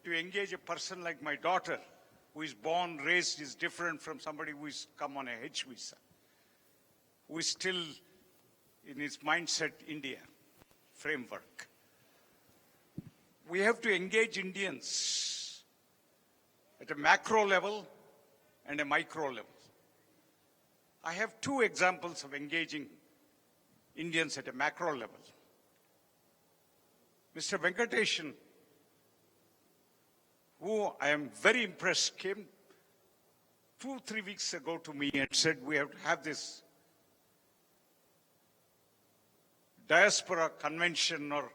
to engage a person like my daughter, who is born, raised, is different from somebody who is come on a H visa, who is still in his mindset India framework. We have to engage Indians at a macro level and a micro level. I have two examples of engaging Indians at a macro level. Mr. Venkatesan, who I am very impressed, came 2-3 weeks ago to me and said, we have to have this diaspora convention or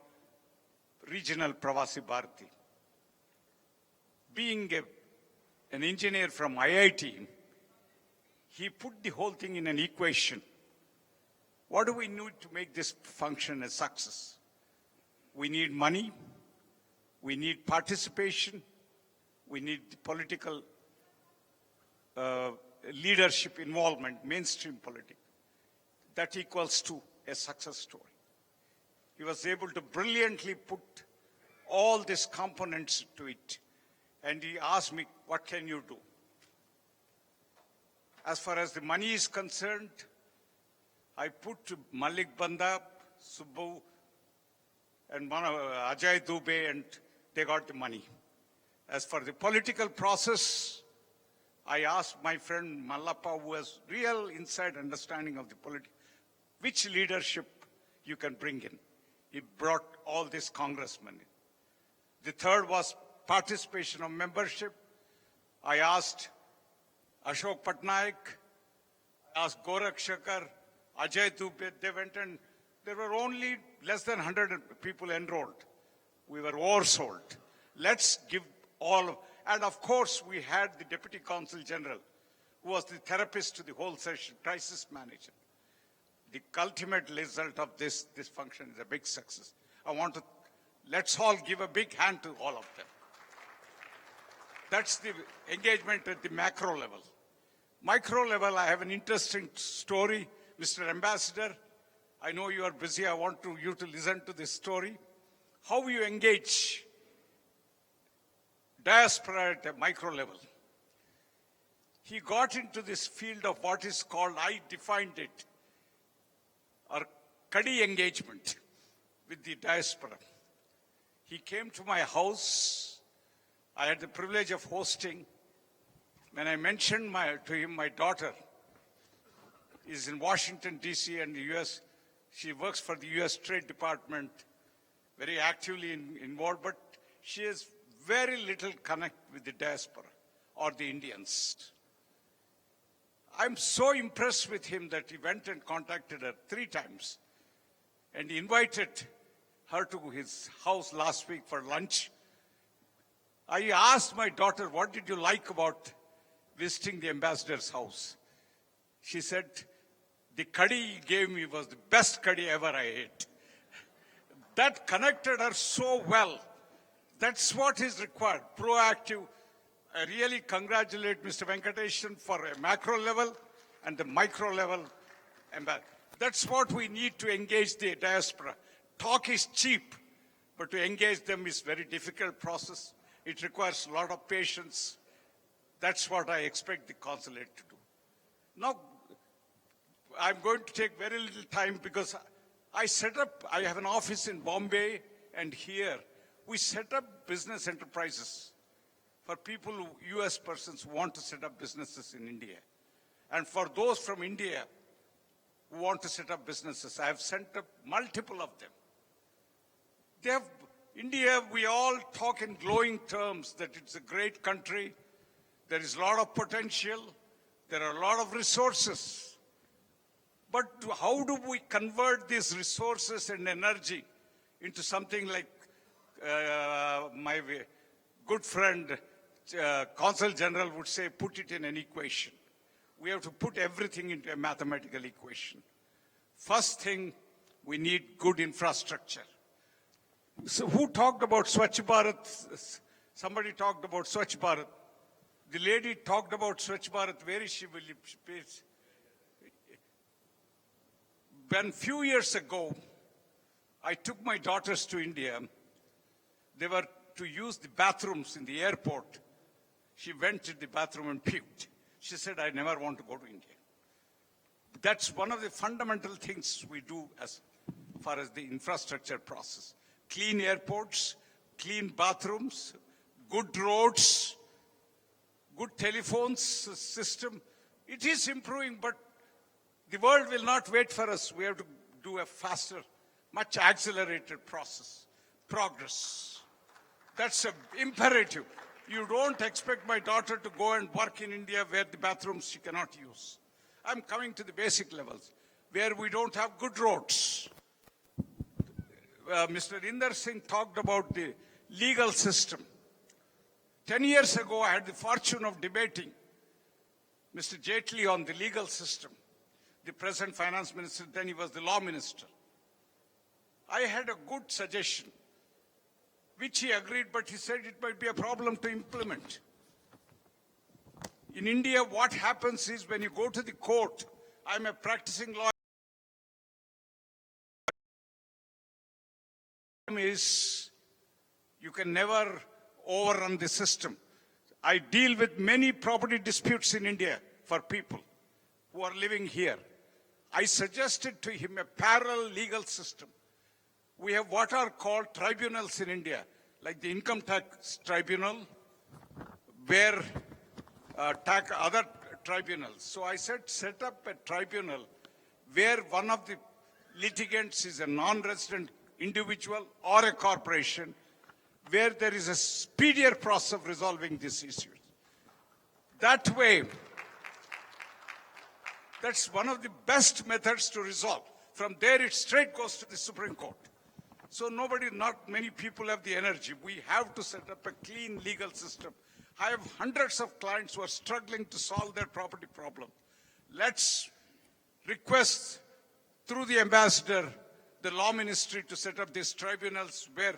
regional Pravasi Bharti. Being an engineer from IIT, he put the whole thing in an equation. What do we need to make this function a success? We need money, we need participation, we need political leadership involvement, mainstream politics. That equals to a success story. He was able to brilliantly put all these components to it. And he asked me, what can you do? As far as the money is concerned, I put Malik Banda, Subbu, and Ajay Dubey, and they got the money. As for the political process, I asked my friend Mallappa, who has real inside understanding of the politics, which leadership you can bring in. He brought all these congressmen in. The third was participation of membership. I asked Ashok Patnaik, I asked Gorakh Shankar, Ajay Dubey. They went, and there were only less than 100 people enrolled. We were oversold. Let's give all, and of course we had the Deputy Consul General, who was the therapist to the whole session, crisis manager. The ultimate result of this function is a big success. Let's all give a big hand to all of them. That's the engagement at the macro level. Micro level, I have an interesting story. Mr. Ambassador, I know you are busy. I want you to listen to this story. How you engage diaspora at a micro level. He got into this field of what is called, I defined it, or Kadi engagement with the diaspora. He came to my house. I had the privilege of hosting. When I mentioned to him my daughter is in Washington, D.C. and the U.S., she works for the U.S. Trade Department, very actively involved, but she has very little connect with the diaspora or the Indians. I'm so impressed with him that he went and contacted her 3 times, and he invited her to his house last week for lunch. I asked my daughter, what did you like about visiting the ambassador's house? She said, the curry he gave me was the best curry ever I ate. That connected her so well. That's what is required, proactive. I really congratulate Mr. Venkatesan for a macro level and the micro level. That's what we need to engage the diaspora. Talk is cheap, but to engage them is a very difficult process. It requires a lot of patience. That's what I expect the consulate to do. Now, I'm going to take very little time because I have an office in Bombay and here. We set up business enterprises for people, US persons who want to set up businesses in India. And for those from India who want to set up businesses, I have set up multiple of them. India, we all talk in glowing terms that it's a great country. There is a lot of potential. There are a lot of resources. But how do we convert these resources and energy into something like my good friend, Consul General would say, put it in an equation. We have to put everything into a mathematical equation. First thing, we need good infrastructure. So who talked about Swachh Bharat? Somebody talked about Swachh Bharat. The lady talked about Swachh Bharat. Where is she? When few years ago, I took my daughters to India. They were to use the bathrooms in the airport. She went to the bathroom and puked. She said, I never want to go to India. That's one of the fundamental things we do as far as the infrastructure process. Clean airports, clean bathrooms, good roads, good telephones system. It is improving, but the world will not wait for us. We have to do a faster, much accelerated progress. That's an imperative. You don't expect my daughter to go and work in India where the bathrooms she cannot use. I'm coming to the basic levels, where we don't have good roads. Mr. Inder Singh talked about the legal system. 10 years ago, I had the fortune of debating Mr. Jaitley on the legal system. The present finance minister, then he was the law minister. I had a good suggestion, which he agreed, but he said it might be a problem to implement. In India, what happens is when you go to the court, I'm a practicing lawyer, is you can never overrun the system. I deal with many property disputes in India for people who are living here. I suggested to him a parallel legal system. We have what are called tribunals in India, like the income tax tribunal, where other tribunals. So I said, set up a tribunal where one of the litigants is a non-resident individual or a corporation, where there is a speedier process of resolving these issues. That way, that's one of the best methods to resolve. From there, it straight goes to the Supreme Court. So not many people have the energy. We have to set up a clean legal system. I have hundreds of clients who are struggling to solve their property problem. Let's request through the ambassador, the law ministry, to set up these tribunals where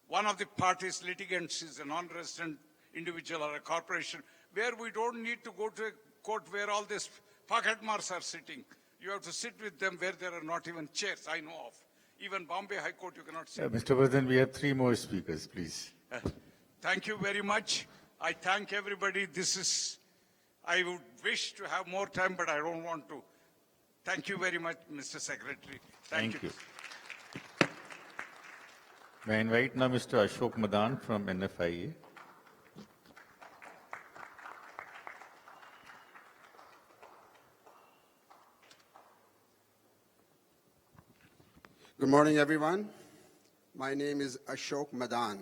one of the parties litigants is a non-resident individual or a corporation, where we don't need to go to a court where all these pocket marks are sitting. You have to sit with them where there are not even chairs, I know of. Even Bombay High Court, you cannot sit. Mr. President, we have 3 more speakers, please. Thank you very much. I thank everybody. I would wish to have more time, but I don't want to. Thank you very much, Mr. Secretary. Thank you. May I invite now Mr. Ashok Madan from NFIA. Good morning, everyone. My name is Ashok Madan,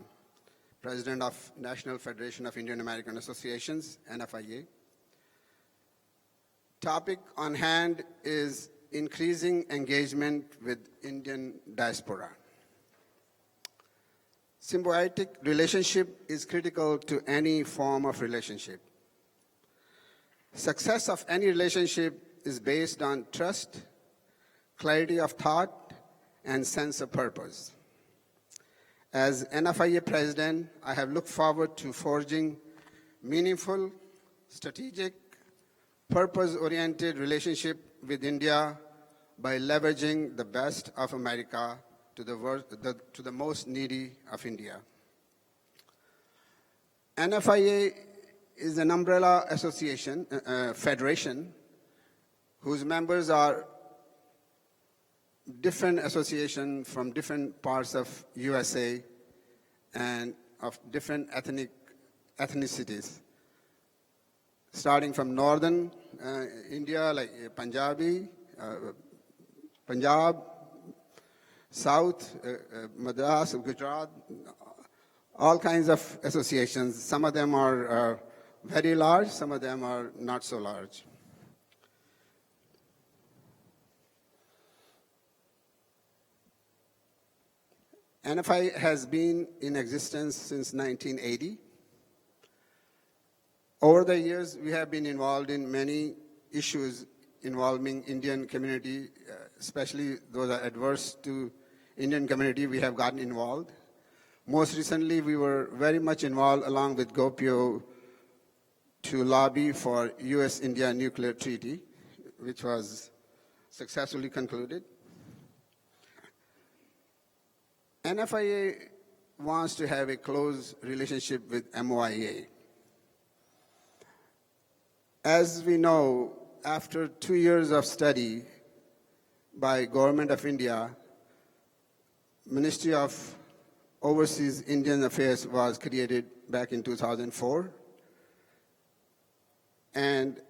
President of National Federation of Indian American Associations, NFIA. Topic on hand is increasing engagement with Indian diaspora. Symbiotic relationship is critical to any form of relationship. Success of any relationship is based on trust, clarity of thought, and sense of purpose. As NFIA President, I have looked forward to forging meaningful, strategic, purpose-oriented relationship with India by leveraging the best of America to the most needy of India. NFIA is an umbrella association, federation, whose members are different associations from different parts of USA and of different ethnicities, starting from northern India, like Punjab, South, Madras, Gujarat, all kinds of associations. Some of them are very large, some of them are not so large. NFI has been in existence since 1980. Over the years, we have been involved in many issues involving Indian community, especially those are adverse to Indian community. We have gotten involved. Most recently, we were very much involved along with Gopio to lobby for US-India nuclear treaty, which was successfully concluded. NFIA wants to have a close relationship with MOIA. As we know, after 2 years of study by Government of India, Ministry of Overseas Indian Affairs was created back in 2004. And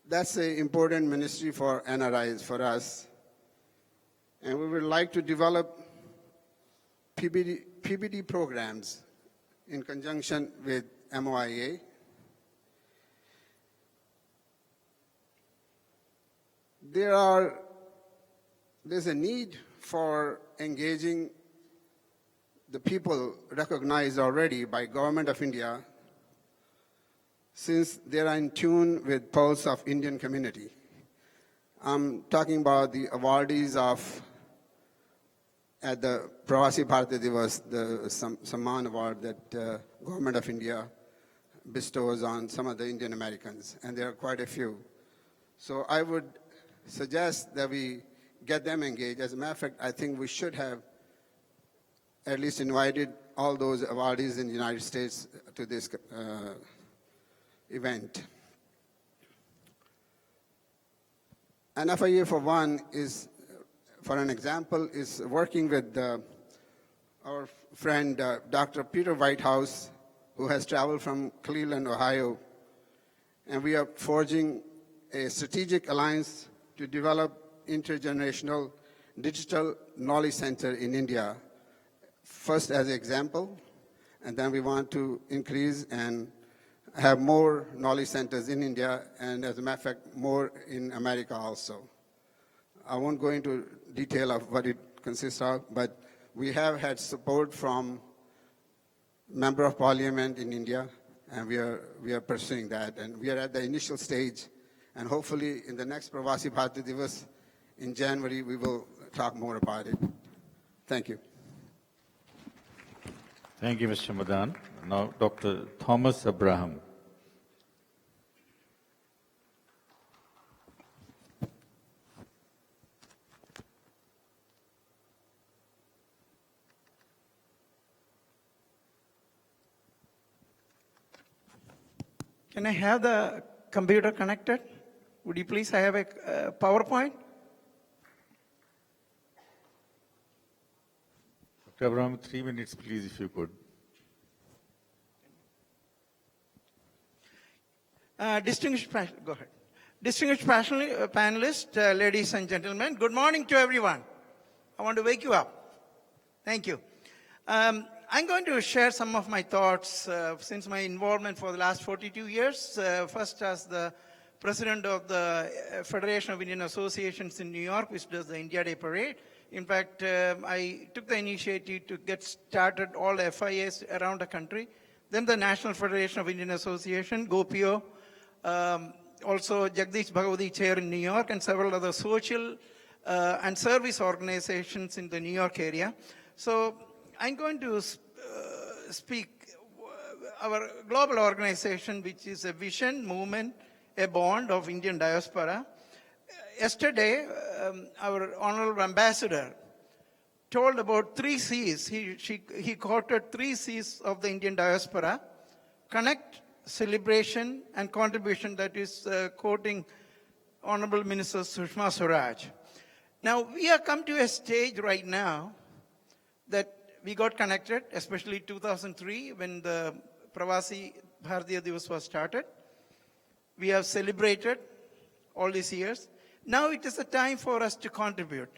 that's an important ministry for NRIs, for us. And we would like to develop PBD programs in conjunction with MOIA. There's a need for engaging the people recognized already by Government of India, since they are in tune with pulse of Indian community. I'm talking about the awardees at the Pravasi Bhartiya Divas, the Samman Award that Government of India bestows on some of the Indian Americans, and there are quite a few. So I would suggest that we get them engaged. As a matter of fact, I think we should have at least invited all those awardees in the United States to this event. NFIA, for one, for an example, is working with our friend Dr. Peter Whitehouse, who has traveled from Cleveland, Ohio, and we are forging a strategic alliance to develop intergenerational digital knowledge center in India, first as an example, and then we want to increase and have more knowledge centers in India, and as a matter of fact, more in America also. I won't go into detail of what it consists of, but we have had support from Member of Parliament in India, and we are pursuing that, and we are at the initial stage, and hopefully in the next Pravasi Bhartiya Divas in January, we will talk more about it. Thank you. Thank you, Mr. Madan. Now, Dr. Thomas Abraham. Can I have the computer connected? Would you please? I have a PowerPoint. Dr. Abraham, 3 minutes, please, if you could. Distinguished panelists, ladies and gentlemen, good morning to everyone. I want to wake you up. Thank you. I'm going to share some of my thoughts since my involvement for the last 42 years, first as the president of the Federation of Indian Associations in New York, which does the India Day Parade. In fact, I took the initiative to get started all FIAs around the country. Then the National Federation of Indian Association, GoPio, also Jagdish Bhagwati Chair in New York, and several other social and service organizations in the New York area. So I'm going to speak our global organization, which is a vision, movement, a bond of Indian diaspora. Yesterday, our honorable ambassador told about 3 C's. He quoted 3 C's of the Indian diaspora: connect, celebration, and contribution. That is quoting Honorable Minister Sushma Swaraj. Now, we have come to a stage right now that we got connected, especially 2003 when the Pravasi Bhartiya Divas was started. We have celebrated all these years. Now it is a time for us to contribute.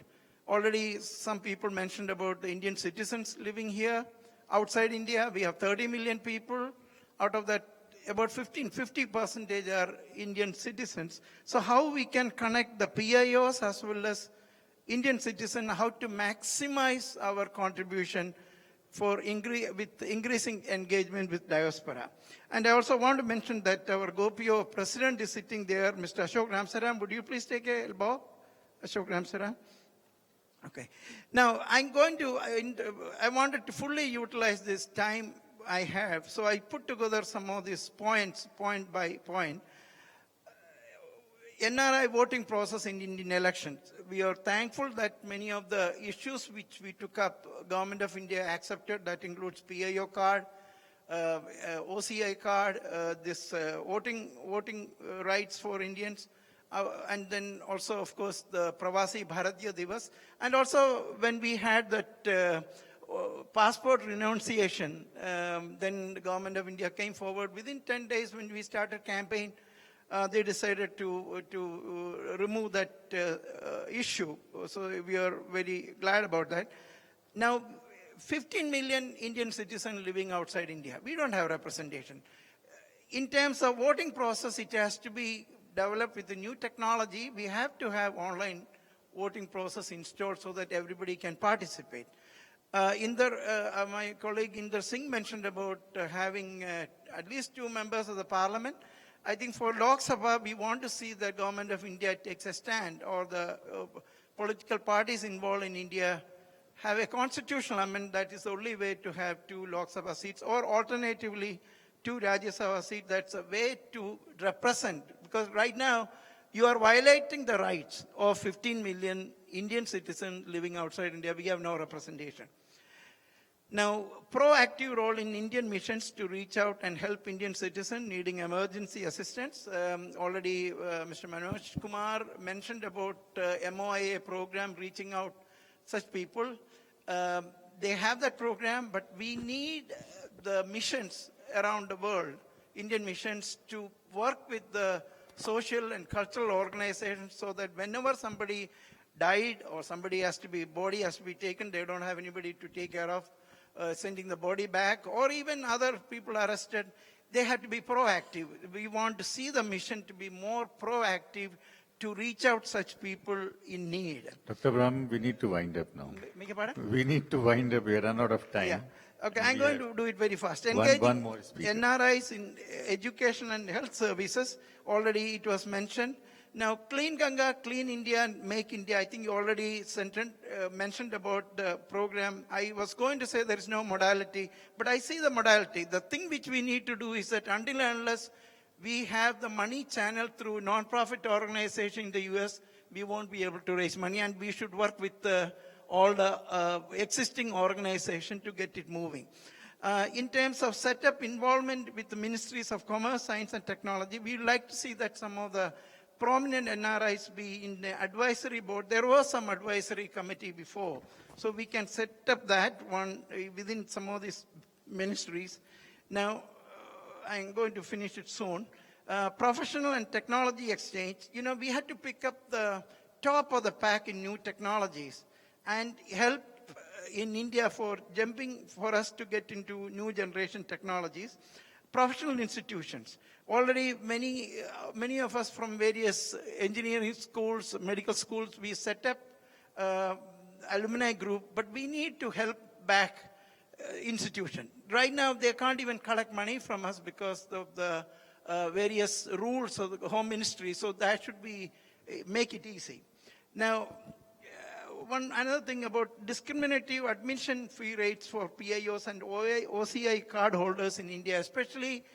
Already some people mentioned about the Indian citizens living here. Outside India, we have 30 million people. Out of that, about 50% are Indian citizens. So how we can connect the PIOs as well as Indian citizens, how to maximize our contribution for increasing engagement with diaspora. And I also want to mention that our GoPio president is sitting there, Mr. Ashok Ramsaram. Would you please take a bow, Ashok Ramsaram? Okay. Now, I wanted to fully utilize this time I have, so I put together some of these points, point by point. NRI voting process in Indian elections. We are thankful that many of the issues which we took up, Government of India accepted. That includes PIO card, OCI card, this voting rights for Indians, and then also, of course, the Pravasi Bhartiya Divas. And also when we had that passport renunciation, then the Government of India came forward within 10 days when we started campaign. they decided to remove that issue. So we are very glad about that. Now, 15 million Indian citizens living outside India. We don't have representation. In terms of voting process, it has to be developed with the new technology. We have to have online voting process installed so that everybody can participate. My colleague Inder Singh mentioned about having at least 2 members of the parliament. I think for Lok Sabha, we want to see the government of India takes a stand, or the political parties involved in India have a constitutional amendment. That is the only way to have 2 Lok Sabha seats, or alternatively 2 Rajya Sabha seats. That's a way to represent, because right now you are violating the rights of 15 million Indian citizens living outside India. We have no representation. Now, proactive role in Indian missions to reach out and help Indian citizens needing emergency assistance. Already Mr. Manoj Kumar mentioned about MOIA program reaching out such people. They have that program, but we need the missions around the world, Indian missions, to work with the social and cultural organizations so that whenever somebody died or body has to be taken, they don't have anybody to take care of, sending the body back, or even other people arrested, they have to be proactive. We want to see the mission to be more proactive to reach out such people in need. Dr. Brahm, we need to wind up now. Beg your pardon? We need to wind up. We are run out of time. Yeah. Okay, I'm going to do it very fast. One more speaker. NRIs in education and health services, already it was mentioned. Now, Clean Ganga, Clean India, and Make India, I think you already mentioned about the program. I was going to say there is no modality, but I see the modality. The thing which we need to do is that until and unless we have the money channeled through non-profit organization in the US, we won't be able to raise money, and we should work with all the existing organization to get it moving. In terms of setup involvement with the Ministries of Commerce, Science and Technology, we would like to see that some of the prominent NRIs be in the advisory board. There was some advisory committee before, so we can set up that one within some of these ministries. Now, I'm going to finish it soon. Professional and technology exchange. We had to pick up the top of the pack in new technologies and help in India for us to get into new generation technologies. Professional institutions. Already many of us from various engineering schools, medical schools, we set up alumni group, but we need to help back institution. Right now, they can't even collect money from us because of the various rules of the Home Ministry, so that should be, make it easy. Now, another thing about discriminative admission fee rates for PIOs and OCI card holders in India, especially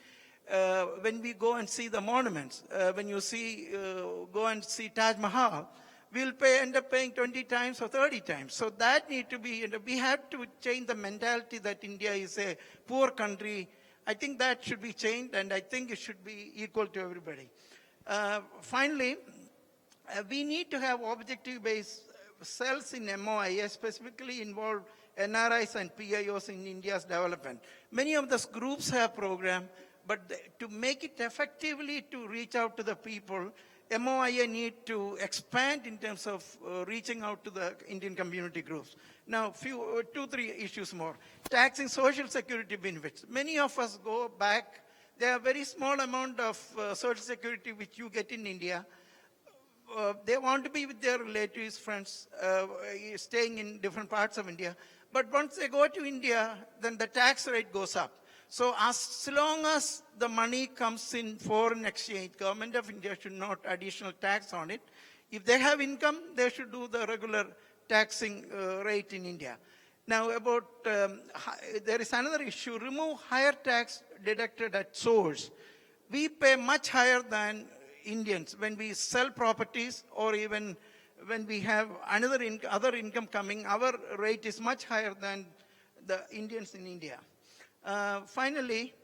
when we go and see the monuments. When you go and see Taj Mahal, we'll end up paying 20 times or 30 times. So that need to be, we have to change the mentality that India is a poor country. I think that should be changed, and I think it should be equal to everybody. Finally, we need to have objective-based cells in MOIA, specifically involve NRIs and PIOs in India's development. Many of those groups have programs, but to make it effectively to reach out to the people, MOIA need to expand in terms of reaching out to the Indian community groups. Now, 2-3 issues more. Taxing social security benefits. Many of us go back. There are very small amount of social security which you get in India. They want to be with their relatives, friends, staying in different parts of India. But once they go to India, then the tax rate goes up. So as long as the money comes in foreign exchange, government of India should not additional tax on it. If they have income, they should do the regular taxing rate in India. Now there is another issue, remove higher tax deducted at source. We pay much higher than Indians when we sell properties, or even when we have other income coming, our rate is much higher than the Indians in India. Finally,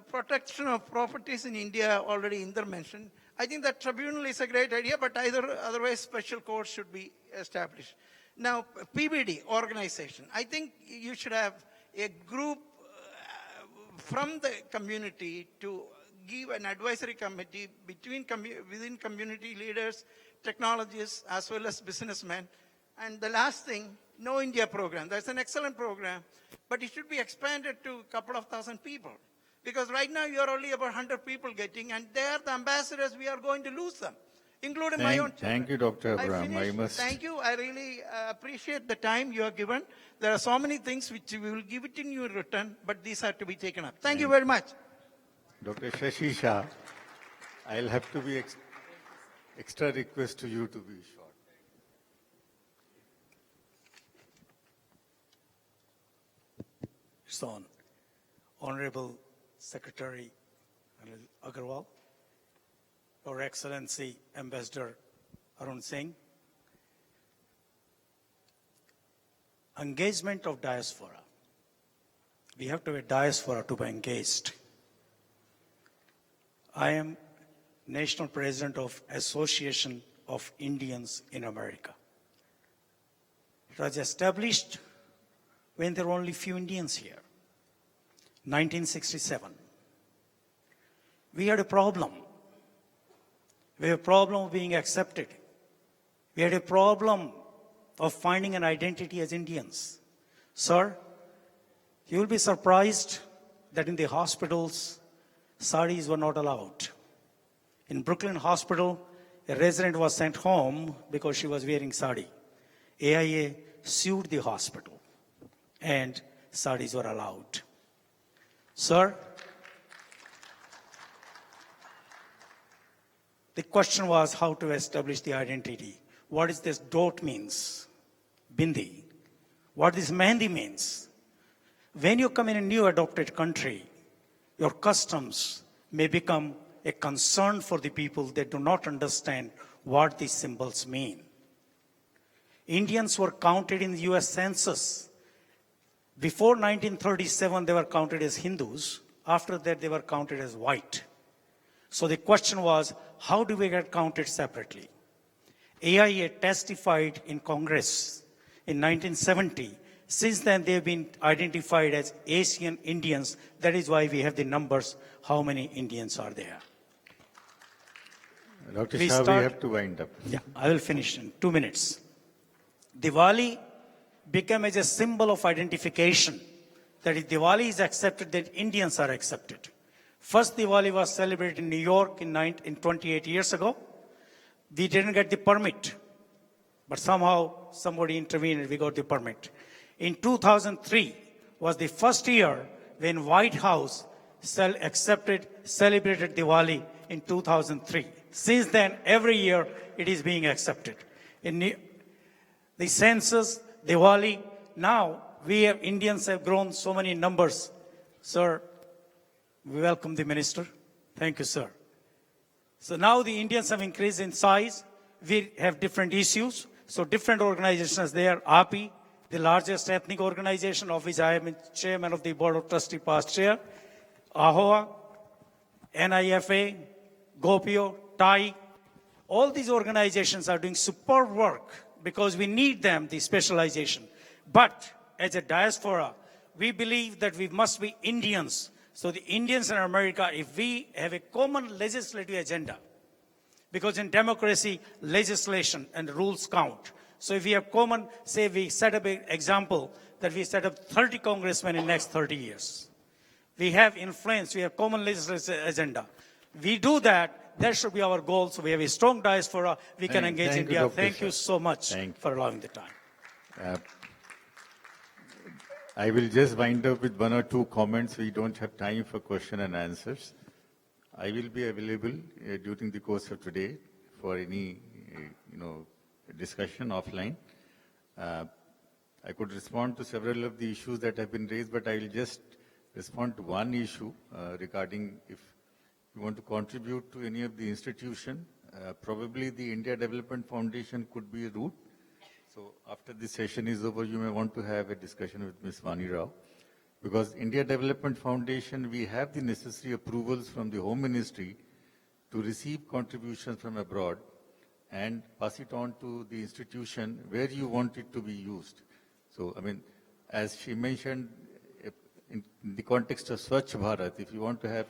protection of properties in India, already Inder mentioned. I think that tribunal is a great idea, but otherwise special courts should be established. Now, PBD organization. I think you should have a group from the community to give an advisory committee within community leaders, technologists, as well as businessmen. And the last thing, No India program. That's an excellent program, but it should be expanded to a couple of thousand people. Because right now you're only about 100 people getting, and they are the ambassadors, we are going to lose them, including my own children. Thank you, Dr. I Abraham. finished. Thank you. I really appreciate the time you have given. There are so many things which we will give it in your return, but these have to be taken up. Thank you very much. Dr. Shashi Shah, I'll have to be extra request to you to be short. It's on. Honorable Secretary Anil Agarwal, Your Excellency Ambassador Arun Singh, engagement of diaspora. We have to have a diaspora to be engaged. I am National President of Association of Indians in America. It was established when there were only few Indians here. 1967. We had a problem. We had a problem of being accepted. We had a problem of finding an identity as Indians. Sir, you will be surprised that in the hospitals, saris were not allowed. In Brooklyn Hospital, a resident was sent home because she was wearing sari. AIA sued the hospital and saris were allowed. Sir, the question was how to establish the identity. What is this dot means? Bindi. What this mehndi means? When you come in a new adopted country, your customs may become a concern for the people that do not understand what these symbols mean. Indians were counted in the US Census. Before 1937, they were counted as Hindus. After that, they were counted as white. So the question was, how do we get counted separately? AIA testified in Congress in 1970. Since then, they have been identified as Asian Indians. That is why we have the numbers, how many Indians are there. Dr. Shah, we have to wind up. Yeah, I will finish in 2 minutes. Diwali became as a symbol of identification. That if Diwali is accepted, then Indians are accepted. First Diwali was celebrated in New York in 28 years ago. We didn't get the permit, but somehow somebody intervened and we got the permit. In 2003 was the first year when White House celebrated Diwali in 2003. Since then, every year it is being accepted. In the census, Diwali, now Indians have grown so many numbers. Sir, we welcome the minister. Thank you, sir. So now the Indians have increased in size. We have different issues. So different organizations there. API, the largest ethnic organization of which I am chairman of the board of trustee past chair. AHOA, NIFA, GOPIO, TAI. All these organizations are doing superb work because we need them, the specialization. But as a diaspora, we believe that we must be Indians. So the Indians in America, if we have a common legislative agenda, because in democracy, legislation and rules count. So if we have common, say we set up an example that we set up 30 congressmen in the next 30 years. We have influence, we have common legislative agenda. We do that, that should be our goal. So we have a strong diaspora, we can engage India. Thank you so much for allowing the time. I will just wind up with 1 or 2 comments. We don't have time for question and answers. I will be available during the course of today for any, discussion offline. I could respond to several of the issues that have been raised, but I will just respond to one issue regarding if you want to contribute to any of the institution. Probably the India Development Foundation could be a route. So after this session is over, you may want to have a discussion with Ms. Vani Rao. Because India Development Foundation, we have the necessary approvals from the Home Ministry to receive contributions from abroad and pass it on to the institution where you want it to be used. So, as she mentioned, in the context of Swachh Bharat, if you want to have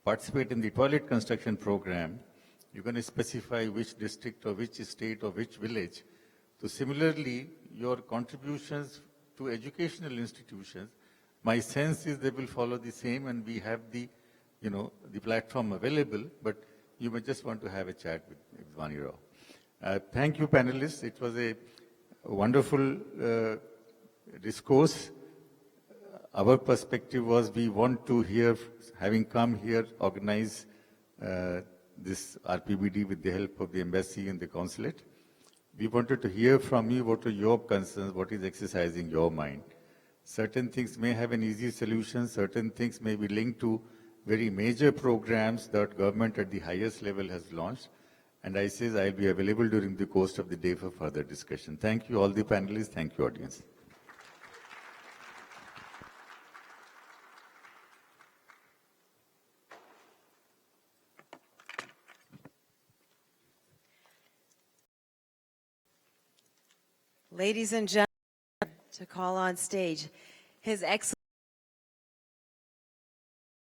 participate in the toilet construction program, you're going to specify which district or which state or which village. So similarly, your contributions to educational institutions, my sense is they will follow the same, and we have the, the platform available, but you may just want to have a chat with Vani Rao. Thank you, panelists. It was a wonderful discourse. Our perspective was we want to hear, having come here, organize this RPBD with the help of the embassy and the consulate. We wanted to hear from you what are your concerns, what is exercising your mind. Certain things may have an easy solution, certain things may be linked to very major programs that government at the highest level has launched. And I says I'll be available during the course of the day for further discussion. Thank you all the panelists, thank you audience. Ladies and gentlemen, to call on stage His Excellency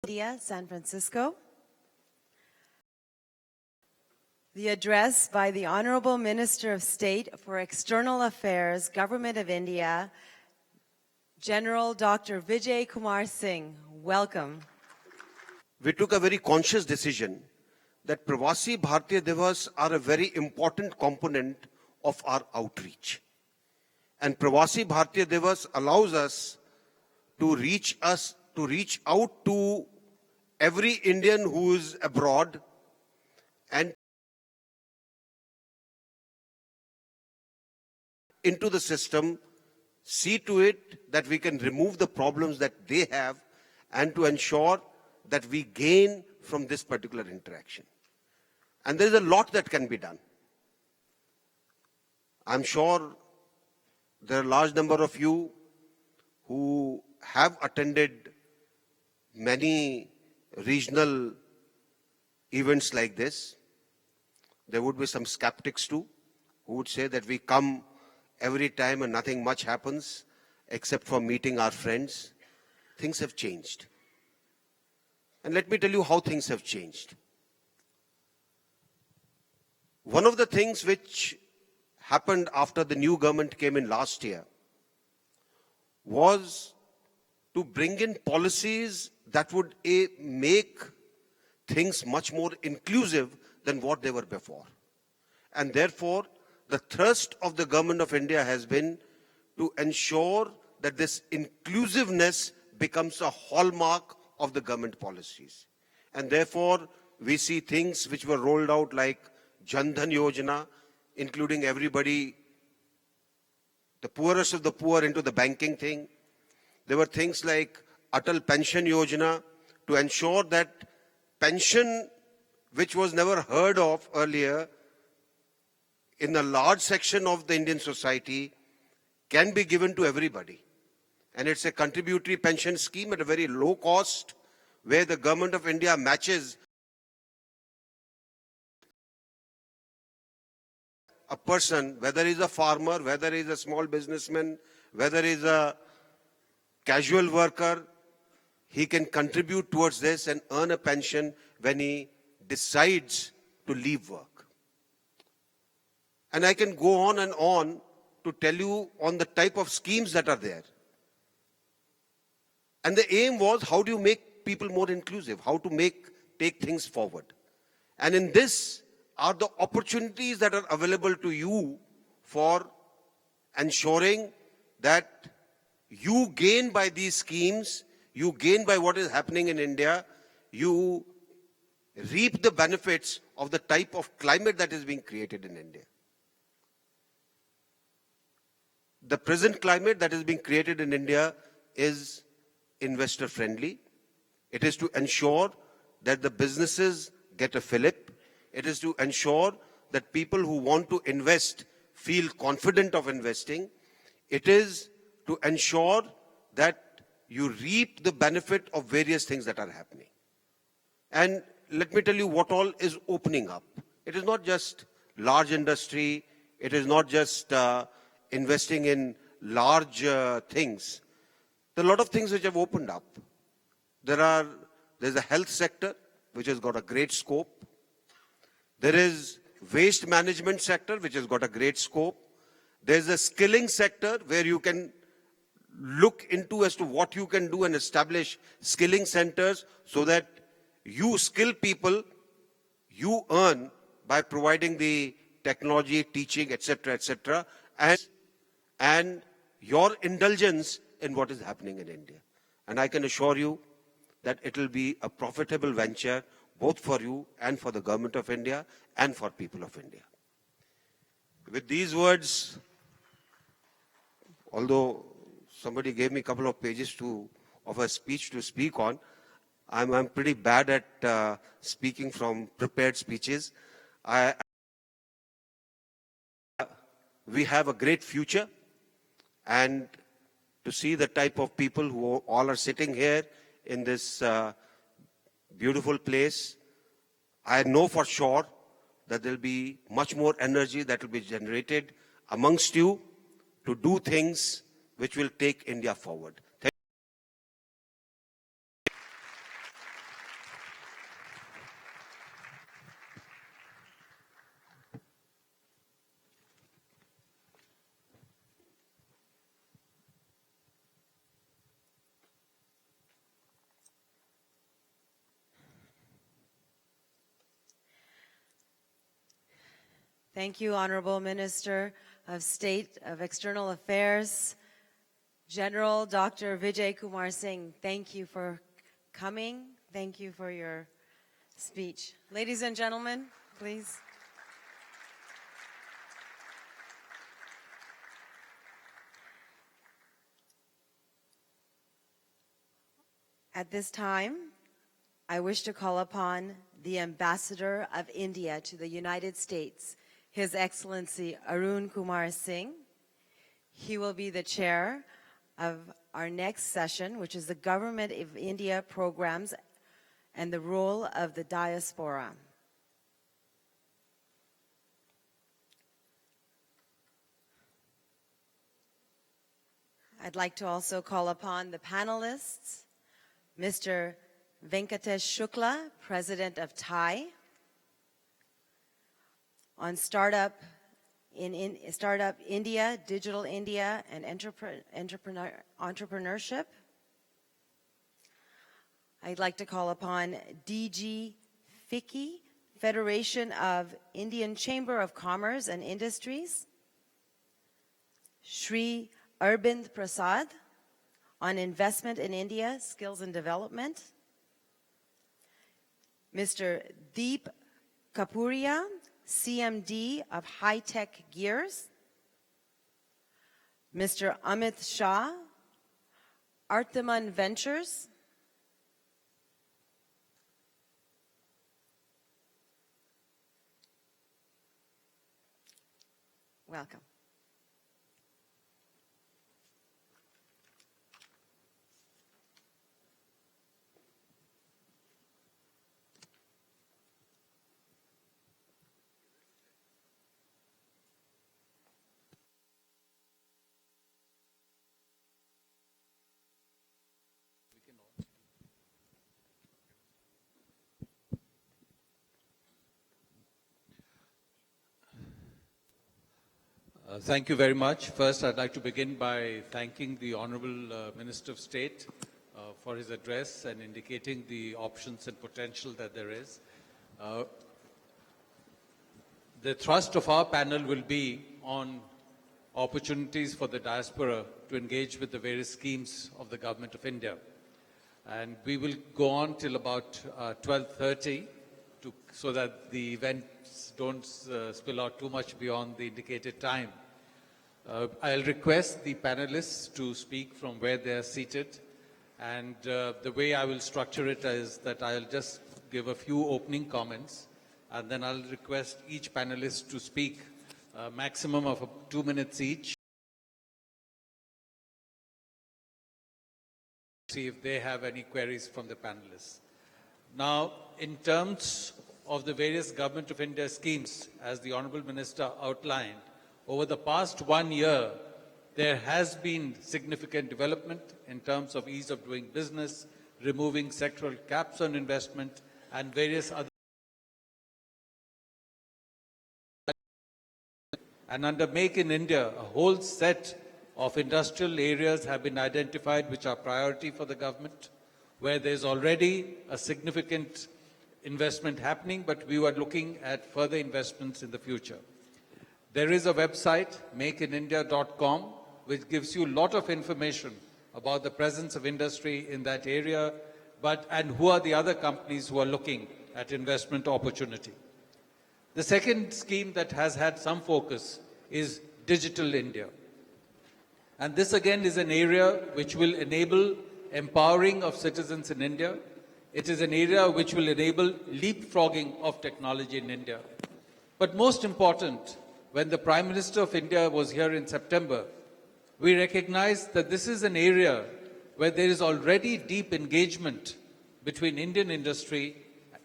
India, San Francisco. The address by the Honorable Minister of State for External Affairs, Government of India, General Dr. Vijay Kumar Singh. Welcome. We took a very conscious decision that Pravasi Bhartiya Divas are a very important component of our outreach. And Pravasi Bhartiya Divas allows us to reach out to every Indian who is abroad and into the system, see to it that we can remove the problems that they have and to ensure that we gain from this particular interaction. And there is a lot that can be done. I'm sure there are a large number of you who have attended many regional events like this. There would be some skeptics too, who would say that we come every time and nothing much happens except for meeting our friends. Things have changed. And let me tell you how things have changed. One of the things which happened after the new government came in last year was to bring in policies that would make things much more inclusive than what they were before. And therefore, the thrust of the Government of India has been to ensure that this inclusiveness becomes a hallmark of the government policies. And therefore, we see things which were rolled out like Jan Dhan Yojana, including everybody, the poorest of the poor, into the banking thing. There were things like Atal Pension Yojana to ensure that pension, which was never heard of earlier in a large section of the Indian society, can be given to everybody. And it's a contributory pension scheme at a very low cost, where the Government of India matches a person, whether he's a farmer, whether he's a small businessman, whether he's a casual worker, he can contribute towards this and earn a pension when he decides to leave work. And I can go on and on to tell you on the type of schemes that are there. And the aim was, how do you make people more inclusive? How to take things forward? And in this are the opportunities that are available to you for ensuring that you gain by these schemes, you gain by what is happening in India, you reap the benefits of the type of climate that is being created in India. The present climate that is being created in India is investor friendly. It is to ensure that the businesses get a fillip. It is to ensure that people who want to invest feel confident of investing. It is to ensure that you reap the benefit of various things that are happening. And let me tell you what all is opening up. It is not just large industry. It is not just investing in large things. There are a lot of things which have opened up. There's a health sector. which has got a great scope. There is waste management sector, which has got a great scope. There's a skilling sector where you can look into as to what you can do and establish skilling centers so that you skill people, you earn by providing the technology, teaching, etc., and your indulgence in what is happening in India. And I can assure you that it will be a profitable venture both for you and for the government of India and for people of India. With these words, although somebody gave me a couple of pages of a speech to speak on, I'm pretty bad at speaking from prepared speeches. We have a great future, and to see the type of people who all are sitting here in this beautiful place, I know for sure that there will be much more energy that will be generated amongst you to do things which will take India forward. Thank you, Honorable Minister of State of External Affairs, General Dr. Vijay Kumar Singh. Thank you for coming. Thank you for your speech. Ladies and gentlemen, please. At this time, I wish to call upon the Ambassador of India to the United States, His Excellency Arun Kumar Singh. He will be the chair of our next session, which is the Government of India Programs and the Role of the Diaspora. I'd like to also call upon the panelists, Mr. Venkatesh Shukla, President of TIE, on Startup India, Digital India, and entrepreneurship. I'd like to call upon DG FICCI, Federation of Indian Chamber of Commerce and Industries, Shri Arbind Prasad, on investment in India, skills and development, Mr. Deep Kapuria, CMD of High Tech Gears, Mr. Amit Shah, Arthaman Ventures, welcome. Thank you very much. First, I'd like to begin by thanking the Honorable Minister of State for his address and indicating the options and potential that there is. The thrust of our panel will be on opportunities for the diaspora to engage with the various schemes of the Government of India. And we will go on till about 12:30 so that the events don't spill out too much beyond the indicated time. I'll request the panelists to speak from where they're seated, and the way I will structure it is that I'll just give a few opening comments, and then I'll request each panelist to speak a maximum of 2 minutes each. See if they have any queries from the panelists. Now, in terms of the various Government of India schemes, as the Honourable Minister outlined, over the past 1 year, there has been significant development in terms of ease of doing business, removing sectoral caps on investment, and various other. And under Make in India, a whole set of industrial areas have been identified which are priority for the government, where there's already a significant investment happening, but we are looking at further investments in the future. There is a website, makeinindia.com, which gives you a lot of information about the presence of industry in that area, and who are the other companies who are looking at investment opportunity. The second scheme that has had some focus is Digital India. And this again is an area which will enable empowering of citizens in India. It is an area which will enable leapfrogging of technology in India. But most important, when the Prime Minister of India was here in September, we recognized that this is an area where there is already deep engagement between Indian industry,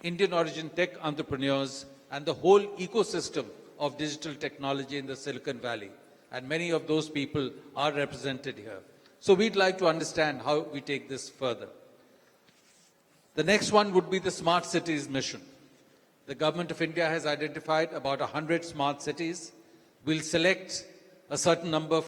Indian origin tech entrepreneurs, and the whole ecosystem of digital technology in the Silicon Valley. And many of those people are represented here. So we'd like to understand how we take this further. The next one would be the Smart Cities mission. The Government of India has identified about 100 smart cities. We'll select a certain number